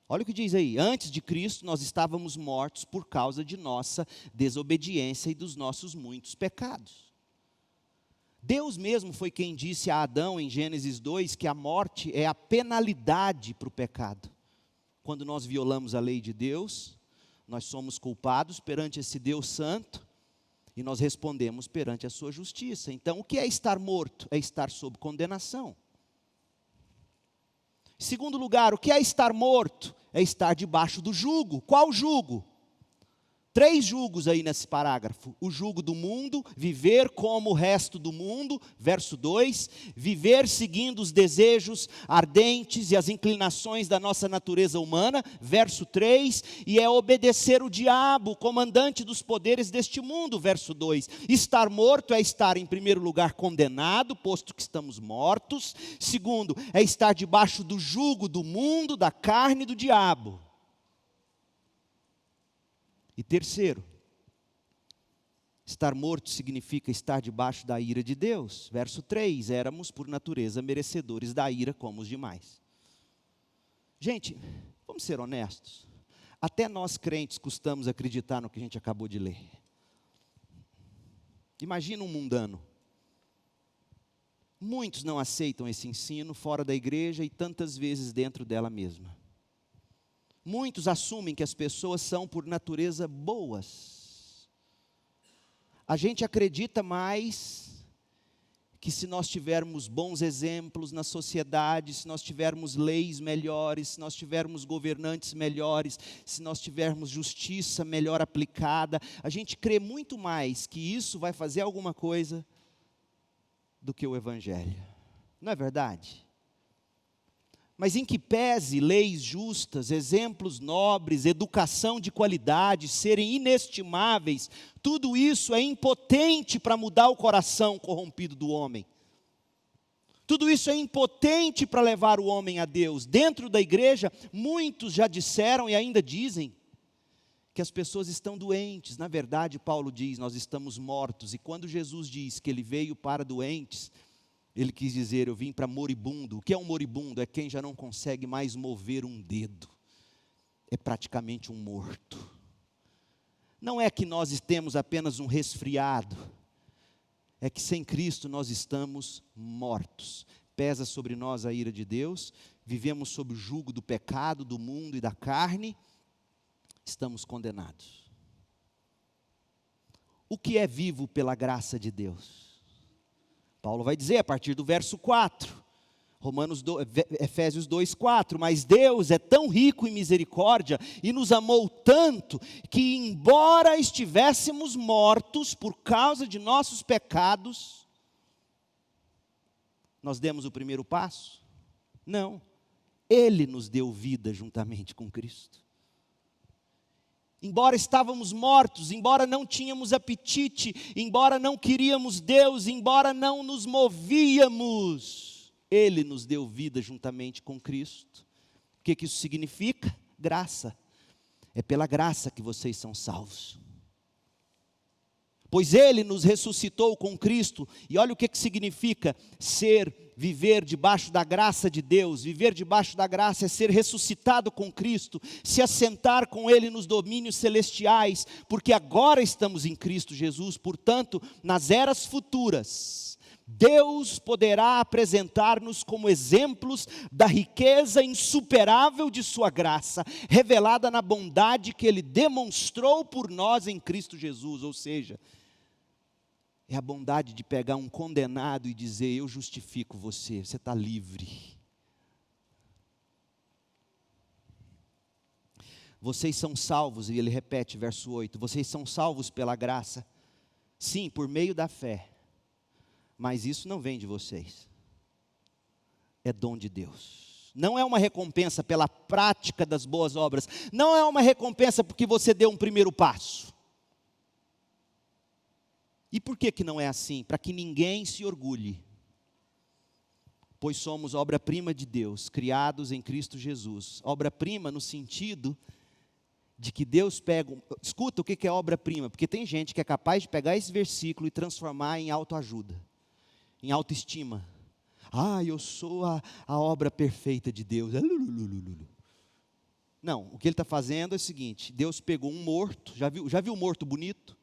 Olha o que diz aí, antes de Cristo nós estávamos mortos por causa de nossa desobediência e dos nossos muitos pecados. Deus mesmo foi quem disse a Adão em Gênesis 2 que a morte é a penalidade para o pecado. Quando nós violamos a lei de Deus, nós somos culpados perante esse Deus santo e nós respondemos perante a sua justiça. Então, o que é estar morto? É estar sob condenação. Em segundo lugar, o que é estar morto? É estar debaixo do jugo. Qual jugo? 3 jugos aí nesse parágrafo. O jugo do mundo, viver como o resto do mundo, verso 2. Viver seguindo os desejos ardentes e as inclinações da nossa natureza humana, verso 3. E é obedecer o diabo, o comandante dos poderes deste mundo, verso 2. Estar morto é estar, em primeiro lugar, condenado, posto que estamos mortos. Segundo, é estar debaixo do jugo do mundo, da carne e do diabo. E terceiro, estar morto significa estar debaixo da ira de Deus. Verso 3, éramos por natureza merecedores da ira como os demais. Gente, vamos ser honestos. Até nós crentes custamos acreditar no que a gente acabou de ler. Imagina um mundano. Muitos não aceitam esse ensino fora da igreja e tantas vezes dentro dela mesma. Muitos assumem que as pessoas são por natureza boas. A gente acredita mais que se nós tivermos bons exemplos na sociedade, se nós tivermos leis melhores, se nós tivermos governantes melhores, se nós tivermos justiça melhor aplicada, a gente crê muito mais que isso vai fazer alguma coisa do que o Evangelho. Não é verdade? Mas em que pese leis justas, exemplos nobres, educação de qualidade, serem inestimáveis, tudo isso é impotente para mudar o coração corrompido do homem. Tudo isso é impotente para levar o homem a Deus. Dentro da igreja, muitos já disseram e ainda dizem que as pessoas estão doentes. Na verdade, Paulo diz, nós estamos mortos. E quando Jesus diz que ele veio para doentes, ele quis dizer, eu vim para moribundo. O que é um moribundo? É quem já não consegue mais mover um dedo. É praticamente um morto. Não é que nós temos apenas um resfriado. É que sem Cristo nós estamos mortos. Pesa sobre nós a ira de Deus. Vivemos sob o jugo do pecado, do mundo e da carne. Estamos condenados. O que é vivo pela graça de Deus? Paulo vai dizer a partir do verso 4, Efésios 2, 4, mas Deus é tão rico em misericórdia e nos amou tanto que embora estivéssemos mortos por causa de nossos pecados, nós demos o primeiro passo? Não, Ele nos deu vida juntamente com Cristo. Embora estávamos mortos, embora não tínhamos apetite, embora não queríamos Deus, embora não nos movíamos, Ele nos deu vida juntamente com Cristo. O que isso significa? Graça. É pela graça que vocês são salvos. Pois Ele nos ressuscitou com Cristo, e olha o que significa viver debaixo da graça de Deus. Viver debaixo da graça é ser ressuscitado com Cristo, se assentar com Ele nos domínios celestiais, porque agora estamos em Cristo Jesus. Portanto, nas eras futuras, Deus poderá apresentar-nos como exemplos da riqueza insuperável de sua graça, revelada na bondade que Ele demonstrou por nós em Cristo Jesus. Ou seja, é a bondade de pegar um condenado e dizer, eu justifico você, você está livre. Vocês são salvos, e ele repete, verso 8, vocês são salvos pela graça, sim, por meio da fé, mas isso não vem de vocês, é dom de Deus. Não é uma recompensa pela prática das boas obras, não é uma recompensa porque você deu um primeiro passo. E por que não é assim? Para que ninguém se orgulhe, pois somos obra-prima de Deus, criados em Cristo Jesus. Obra-prima no sentido de que Deus pega, escuta o que é obra-prima, porque tem gente que é capaz de pegar esse versículo e transformar em autoajuda, em autoestima. Eu sou a obra perfeita de Deus. Não, o que ele está fazendo é o seguinte, Deus pegou um morto, já viu um morto bonito?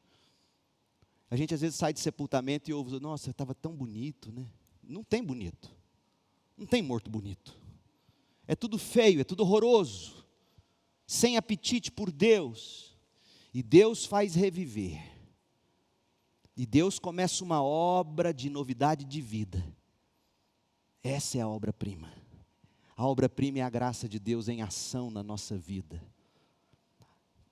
A gente às vezes sai de sepultamento e ouve, nossa, estava tão bonito, né? Não tem bonito, não tem morto bonito, é tudo feio, é tudo horroroso, sem apetite por Deus, e Deus faz reviver, e Deus começa uma obra de novidade de vida. Essa é a obra-prima. A obra-prima é a graça de Deus em ação na nossa vida.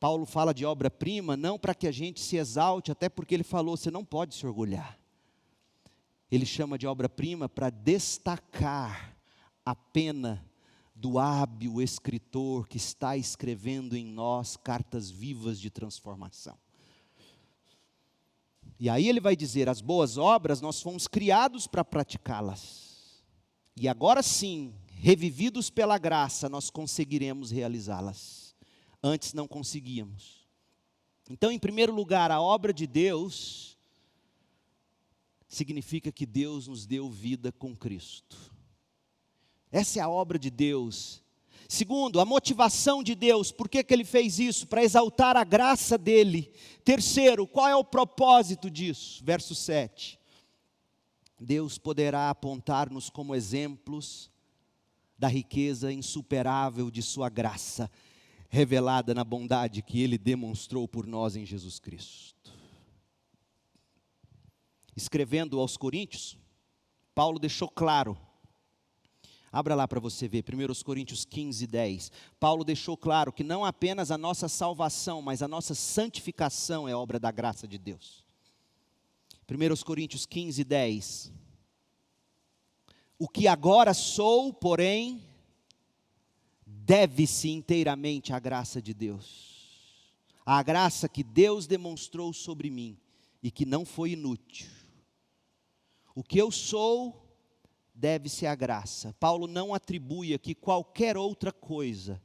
Paulo fala de obra-prima não para que a gente se exalte, até porque ele falou, você não pode se orgulhar. Ele chama de obra-prima para destacar a pena do hábil escritor que está escrevendo em nós cartas vivas de transformação. E aí ele vai dizer, as boas obras nós fomos criados para praticá-las. E agora sim, revividos pela graça, nós conseguiremos realizá-las. Antes não conseguíamos. Então, em primeiro lugar, a obra de Deus significa que Deus nos deu vida com Cristo. Essa é a obra de Deus. Segundo, a motivação de Deus, por que Ele fez isso? Para exaltar a graça dEle. Terceiro, qual é o propósito disso? Verso 7. Deus poderá apontar-nos como exemplos da riqueza insuperável de sua graça, revelada na bondade que Ele demonstrou por nós em Jesus Cristo. Escrevendo aos Coríntios, Paulo deixou claro. Abra lá para você ver, 1 Coríntios 15, 10. Paulo deixou claro que não apenas a nossa salvação, mas a nossa santificação é obra da graça de Deus. 1 Coríntios 15, 10. O que agora sou, porém, deve-se inteiramente à graça de Deus. A graça que Deus demonstrou sobre mim e que não foi inútil. O que eu sou deve-se à graça. Paulo não atribui aqui qualquer outra coisa.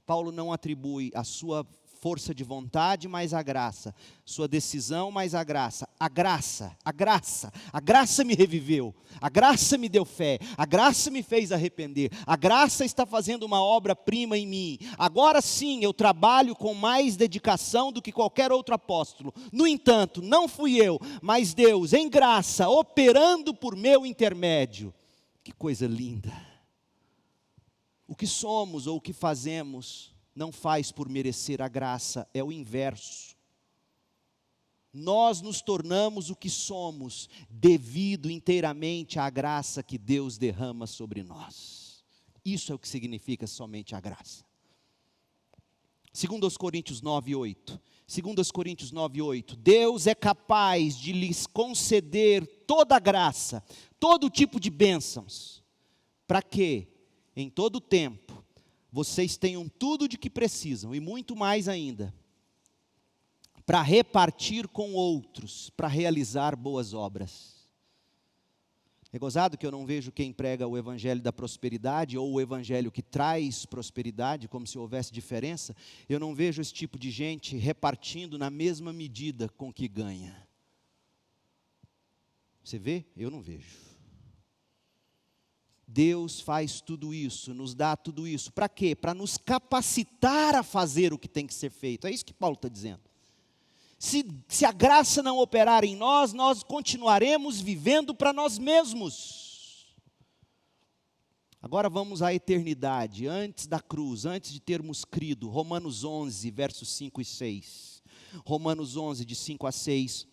Paulo não atribui a sua força de vontade, mais a graça. Sua decisão, mais a graça. A graça me reviveu. A graça me deu fé. A graça me fez arrepender. A graça está fazendo uma obra-prima em mim. Agora sim, eu trabalho com mais dedicação do que qualquer outro apóstolo. No entanto, não fui eu, mas Deus, em graça, operando por meu intermédio. Que coisa linda. O que somos ou o que fazemos não faz por merecer a graça, é o inverso. Nós nos tornamos o que somos, devido inteiramente à graça que Deus derrama sobre nós. Isso é o que significa somente a graça. 2 Coríntios 9, 8. 2 Coríntios 9, 8. Deus é capaz de lhes conceder toda a graça, todo tipo de bênçãos, para que, em todo tempo, vocês tenham tudo de que precisam, e muito mais ainda, para repartir com outros, para realizar boas obras. É gozado que eu não vejo quem prega o evangelho da prosperidade, ou o evangelho que traz prosperidade, como se houvesse diferença. Eu não vejo esse tipo de gente repartindo na mesma medida com que ganha. Você vê? Eu não vejo. Deus faz tudo isso, nos dá tudo isso. Para quê? Para nos capacitar a fazer o que tem que ser feito. É isso que Paulo está dizendo. Se a graça não operar em nós, nós continuaremos vivendo para nós mesmos. Agora vamos à eternidade, antes da cruz, antes de termos crido. Romanos 11, versos 5 e 6. Romanos 11, de 5 a 6.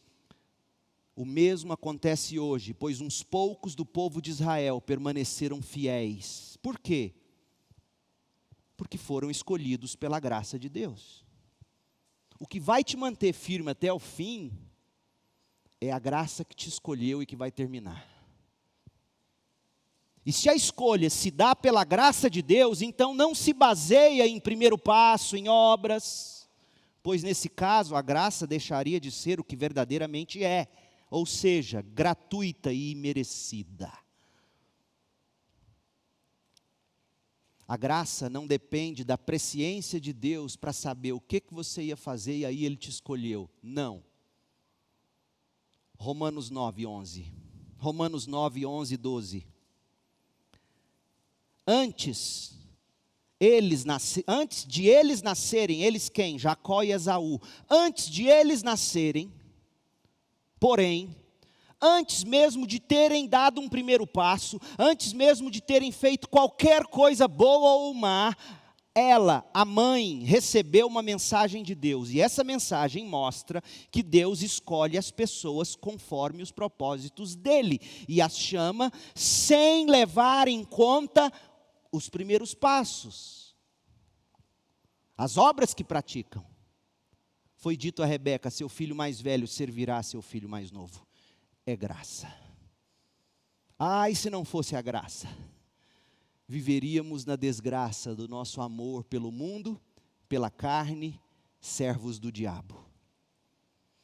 O mesmo acontece hoje, pois uns poucos do povo de Israel permaneceram fiéis. Por quê? Porque foram escolhidos pela graça de Deus. O que vai te manter firme até o fim é a graça que te escolheu e que vai terminar. E se a escolha se dá pela graça de Deus, então não se baseia em primeiro passo, em obras, pois nesse caso a graça deixaria de ser o que verdadeiramente é, ou seja, gratuita e imerecida. A graça não depende da presciência de Deus para saber o que você ia fazer e aí Ele te escolheu. Não. Romanos 9, 11. Romanos 9, 11 e 12. Antes de eles nascerem, eles quem? Jacó e Esaú. Antes de eles nascerem, porém, antes mesmo de terem dado um primeiro passo, antes mesmo de terem feito qualquer coisa boa ou má, ela, a mãe, recebeu uma mensagem de Deus. E essa mensagem mostra que Deus escolhe as pessoas conforme os propósitos dele. E as chama sem levar em conta os primeiros passos, as obras que praticam. Foi dito a Rebeca, seu filho mais velho servirá a seu filho mais novo. É graça. E se não fosse a graça? Viveríamos na desgraça do nosso amor pelo mundo, pela carne, servos do diabo.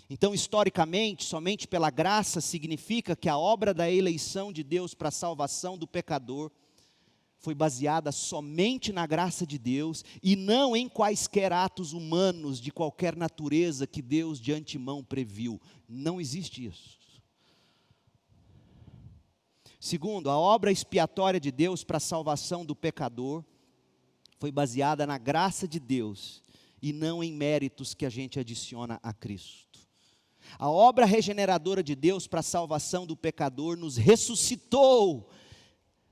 Então, historicamente, somente pela graça significa que a obra da eleição de Deus para a salvação do pecador foi baseada somente na graça de Deus e não em quaisquer atos humanos de qualquer natureza que Deus de antemão previu. Não existe isso. Segundo, a obra expiatória de Deus para a salvação do pecador foi baseada na graça de Deus e não em méritos que a gente adiciona a Cristo. A obra regeneradora de Deus para a salvação do pecador nos ressuscitou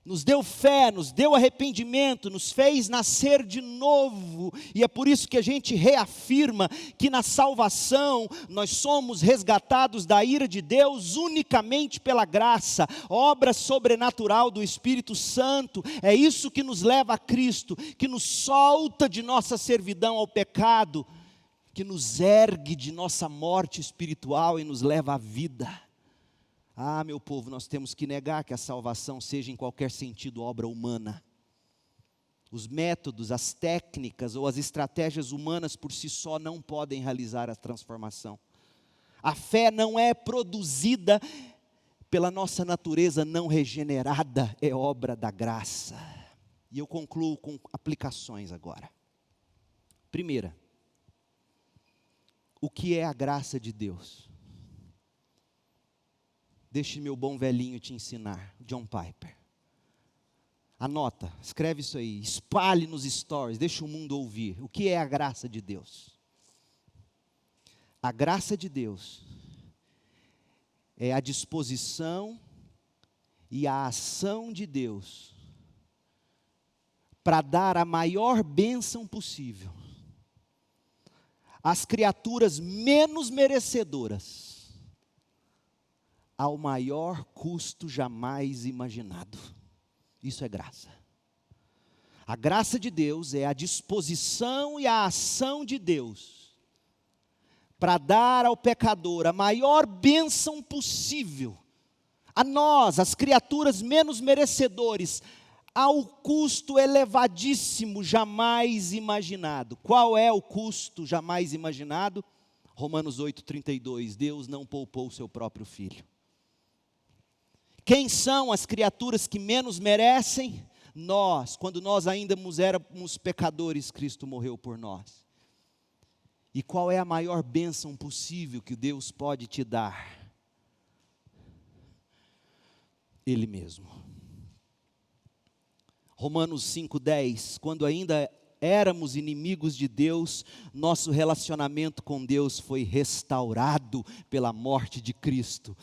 nos deu fé, nos deu arrependimento, nos fez nascer de novo, e é por isso que a gente reafirma que na salvação nós somos resgatados da ira de Deus unicamente pela graça, obra sobrenatural do Espírito Santo. É isso que nos leva a Cristo, que nos solta de nossa servidão ao pecado, que nos ergue de nossa morte espiritual e nos leva à vida. Ah, meu povo, nós temos que negar que a salvação seja em qualquer sentido obra humana. Os métodos, as técnicas ou as estratégias humanas por si só não podem realizar a transformação. A fé não é produzida pela nossa natureza não regenerada, é obra da graça. E eu concluo com aplicações agora. Primeira, o que é a graça de Deus? Deixe meu bom velhinho te ensinar, John Piper. Anota, escreve isso aí, espalhe nos stories, deixa o mundo ouvir. O que é a graça de Deus? A graça de Deus é a disposição e a ação de Deus para dar a maior bênção possível às criaturas menos merecedoras, ao maior custo jamais imaginado. Isso é graça. A graça de Deus é a disposição e a ação de Deus para dar ao pecador a maior bênção possível, a nós, as criaturas menos merecedores, ao custo elevadíssimo jamais imaginado. Qual é o custo jamais imaginado? Romanos 8,32, Deus não poupou o seu próprio Filho. Quem são as criaturas que menos merecem? Nós, quando nós ainda éramos pecadores, Cristo morreu por nós. E qual é a maior bênção possível que Deus pode te dar? Ele mesmo. Romanos 5,10, quando ainda éramos inimigos de Deus, nosso relacionamento com Deus foi restaurado pela morte de Cristo.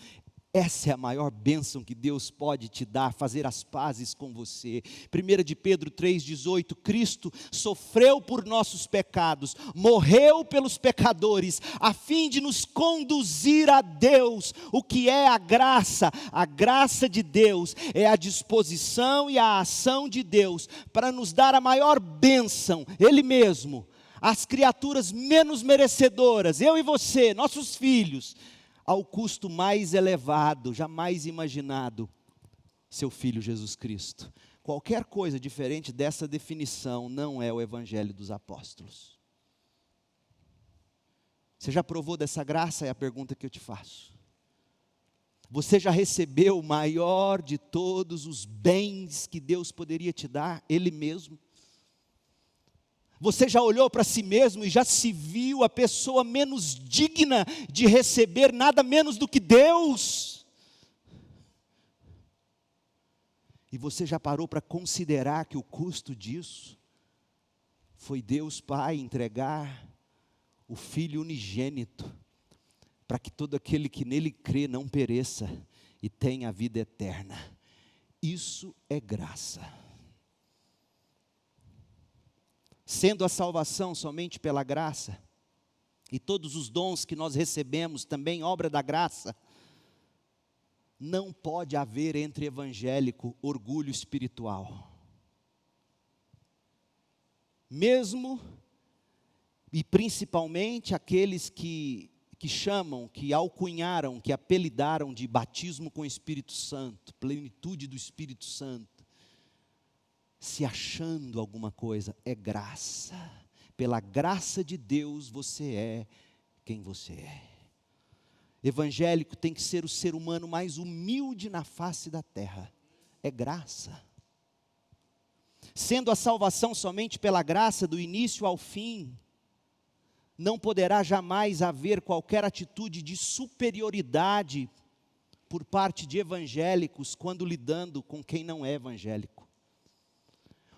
Essa é a maior bênção que Deus pode te dar, fazer as pazes com você. 1 de Pedro 3,18, Cristo sofreu por nossos pecados, morreu pelos pecadores, a fim de nos conduzir a Deus. O que é a graça? A graça de Deus é a disposição e a ação de Deus para nos dar a maior bênção, Ele mesmo, às criaturas menos merecedoras, eu e você, nossos filhos, ao custo mais elevado, jamais imaginado, seu Filho Jesus Cristo. Qualquer coisa diferente dessa definição não é o Evangelho dos Apóstolos. Você já provou dessa graça? É a pergunta que eu te faço. Você já recebeu o maior de todos os bens que Deus poderia te dar? Ele mesmo. Você já olhou para si mesmo e já se viu a pessoa menos digna de receber nada menos do que Deus? E você já parou para considerar que o custo disso foi Deus Pai entregar o Filho unigênito, para que todo aquele que nele crê não pereça e tenha a vida eterna? Isso é graça. Sendo a salvação somente pela graça, e todos os dons que nós recebemos também obra da graça, não pode haver entre evangélico orgulho espiritual. Mesmo e principalmente aqueles que chamam, que alcunharam, que apelidaram de batismo com o Espírito Santo, plenitude do Espírito Santo, se achando alguma coisa, é graça. Pela graça de Deus você é quem você é. Evangélico tem que ser o ser humano mais humilde na face da terra. É graça. Sendo a salvação somente pela graça do início ao fim, não poderá jamais haver qualquer atitude de superioridade por parte de evangélicos quando lidando com quem não é evangélico.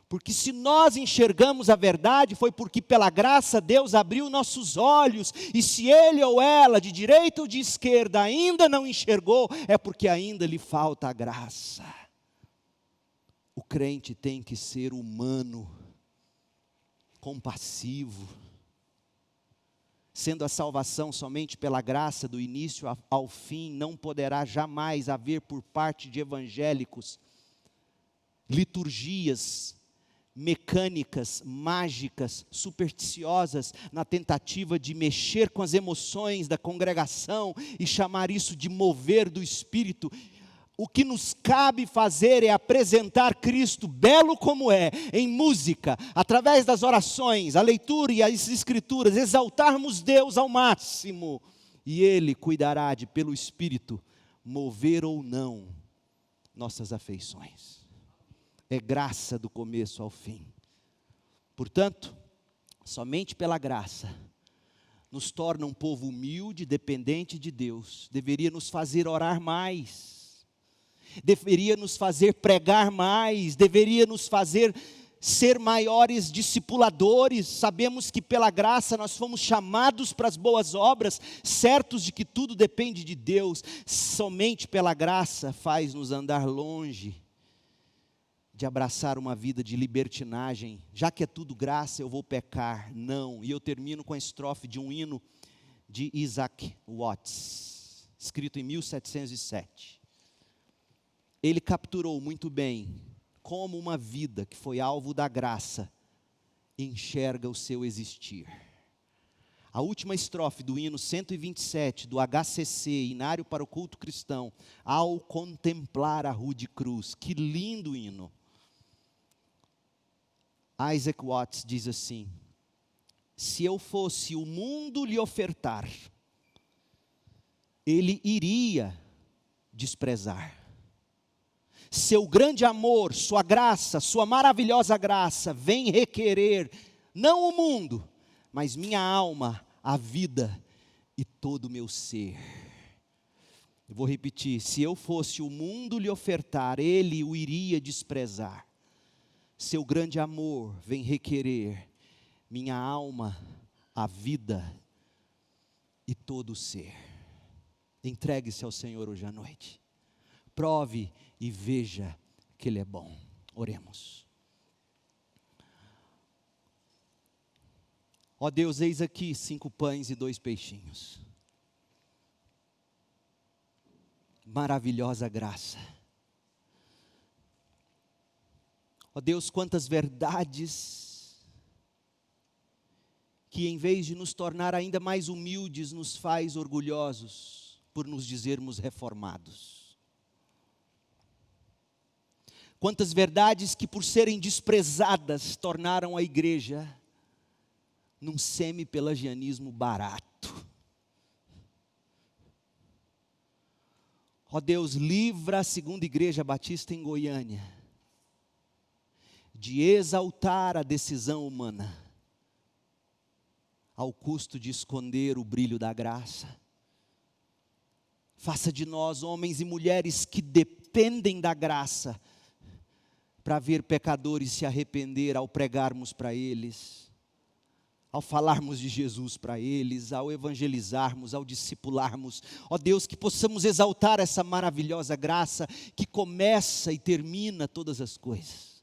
Porque se nós enxergamos a verdade, foi porque pela graça Deus abriu nossos olhos, e se ele ou ela, de direita ou de esquerda, ainda não enxergou, é porque ainda lhe falta a graça. crente tem que ser humano, compassivo. Sendo a salvação somente pela graça do início ao fim, não poderá jamais haver por parte de evangélicos liturgias mecânicas, mágicas, supersticiosas, na tentativa de mexer com as emoções da congregação e chamar isso de mover do Espírito. O que nos cabe fazer é apresentar Cristo, belo como é, em música, através das orações, a leitura e as escrituras, exaltarmos Deus ao máximo, e Ele cuidará de, pelo Espírito, mover ou não nossas afeições. É graça do começo ao fim. Portanto, somente pela graça, nos torna um povo humilde, dependente de Deus, deveria nos fazer orar mais, deveria nos fazer pregar mais, deveria nos fazer ser maiores discipuladores. Sabemos que pela graça nós fomos chamados para as boas obras, certos de que tudo depende de Deus. Somente pela graça faz-nos andar longe de abraçar uma vida de libertinagem. Já que é tudo graça, eu vou pecar. Não. E eu termino com a estrofe de um hino de Isaac Watts, escrito em 1707. Ele capturou muito bem como uma vida que foi alvo da graça enxerga o seu existir. A última estrofe do hino 127 do HCC, Hinário para o Culto Cristão, ao contemplar a rude cruz. Que lindo hino! Isaac Watts diz assim: se eu fosse o mundo lhe ofertar, ele iria desprezar. Seu grande amor, sua graça, sua maravilhosa graça, vem requerer, não o mundo, mas minha alma, a vida e todo o meu ser. Eu vou repetir: se eu fosse o mundo lhe ofertar, ele o iria desprezar. Seu grande amor vem requerer minha alma, a vida e todo o ser. Entregue-se ao Senhor hoje à noite. Prove e veja que Ele é bom. Oremos. Ó Deus, eis aqui 5 pães e 2 peixinhos. Maravilhosa graça. Ó Deus, quantas verdades que em vez de nos tornar ainda mais humildes, nos faz orgulhosos por nos dizermos reformados. Quantas verdades que por serem desprezadas tornaram a igreja num semi-pelagianismo barato. Ó Deus, livra a Segunda Igreja Batista em Goiânia de exaltar a decisão humana, ao custo de esconder o brilho da graça. Faça de nós homens e mulheres que dependem da graça, para ver pecadores se arrepender ao pregarmos para eles, ao falarmos de Jesus para eles, ao evangelizarmos, ao discipularmos. Ó Deus, que possamos exaltar essa maravilhosa graça que começa e termina todas as coisas.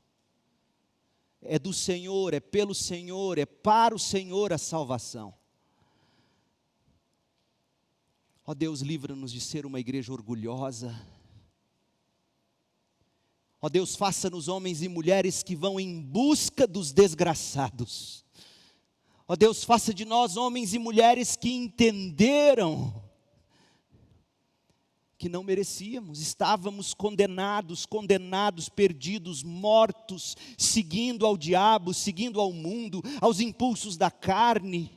É do Senhor, é pelo Senhor, é para o Senhor a salvação. Ó Deus, livra-nos de ser uma igreja orgulhosa. Ó Deus, faça-nos homens e mulheres que vão em busca dos desgraçados. Ó Deus, faça de nós homens e mulheres que entenderam que não merecíamos, estávamos condenados, perdidos, mortos, seguindo ao diabo, seguindo ao mundo, aos impulsos da carne.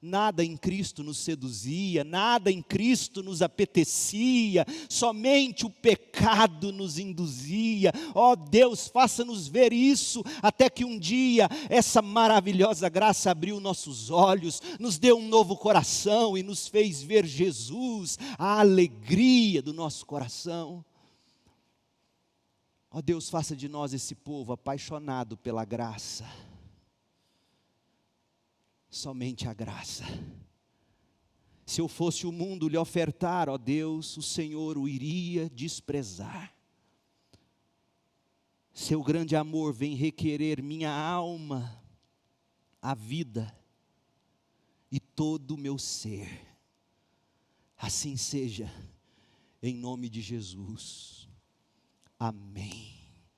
Nada em Cristo nos seduzia, nada em Cristo nos apetecia, somente o pecado nos induzia. Ó Deus, faça-nos ver isso, até que um dia essa maravilhosa graça abriu nossos olhos, nos deu um novo coração e nos fez ver Jesus, a alegria do nosso coração. Ó Deus, faça de nós esse povo apaixonado pela graça. Somente a graça. Se eu fosse o mundo lhe ofertar, ó Deus, o Senhor o iria desprezar. Seu grande amor vem requerer minha alma, a vida e todo o meu ser. Assim seja, em nome de Jesus. Amém.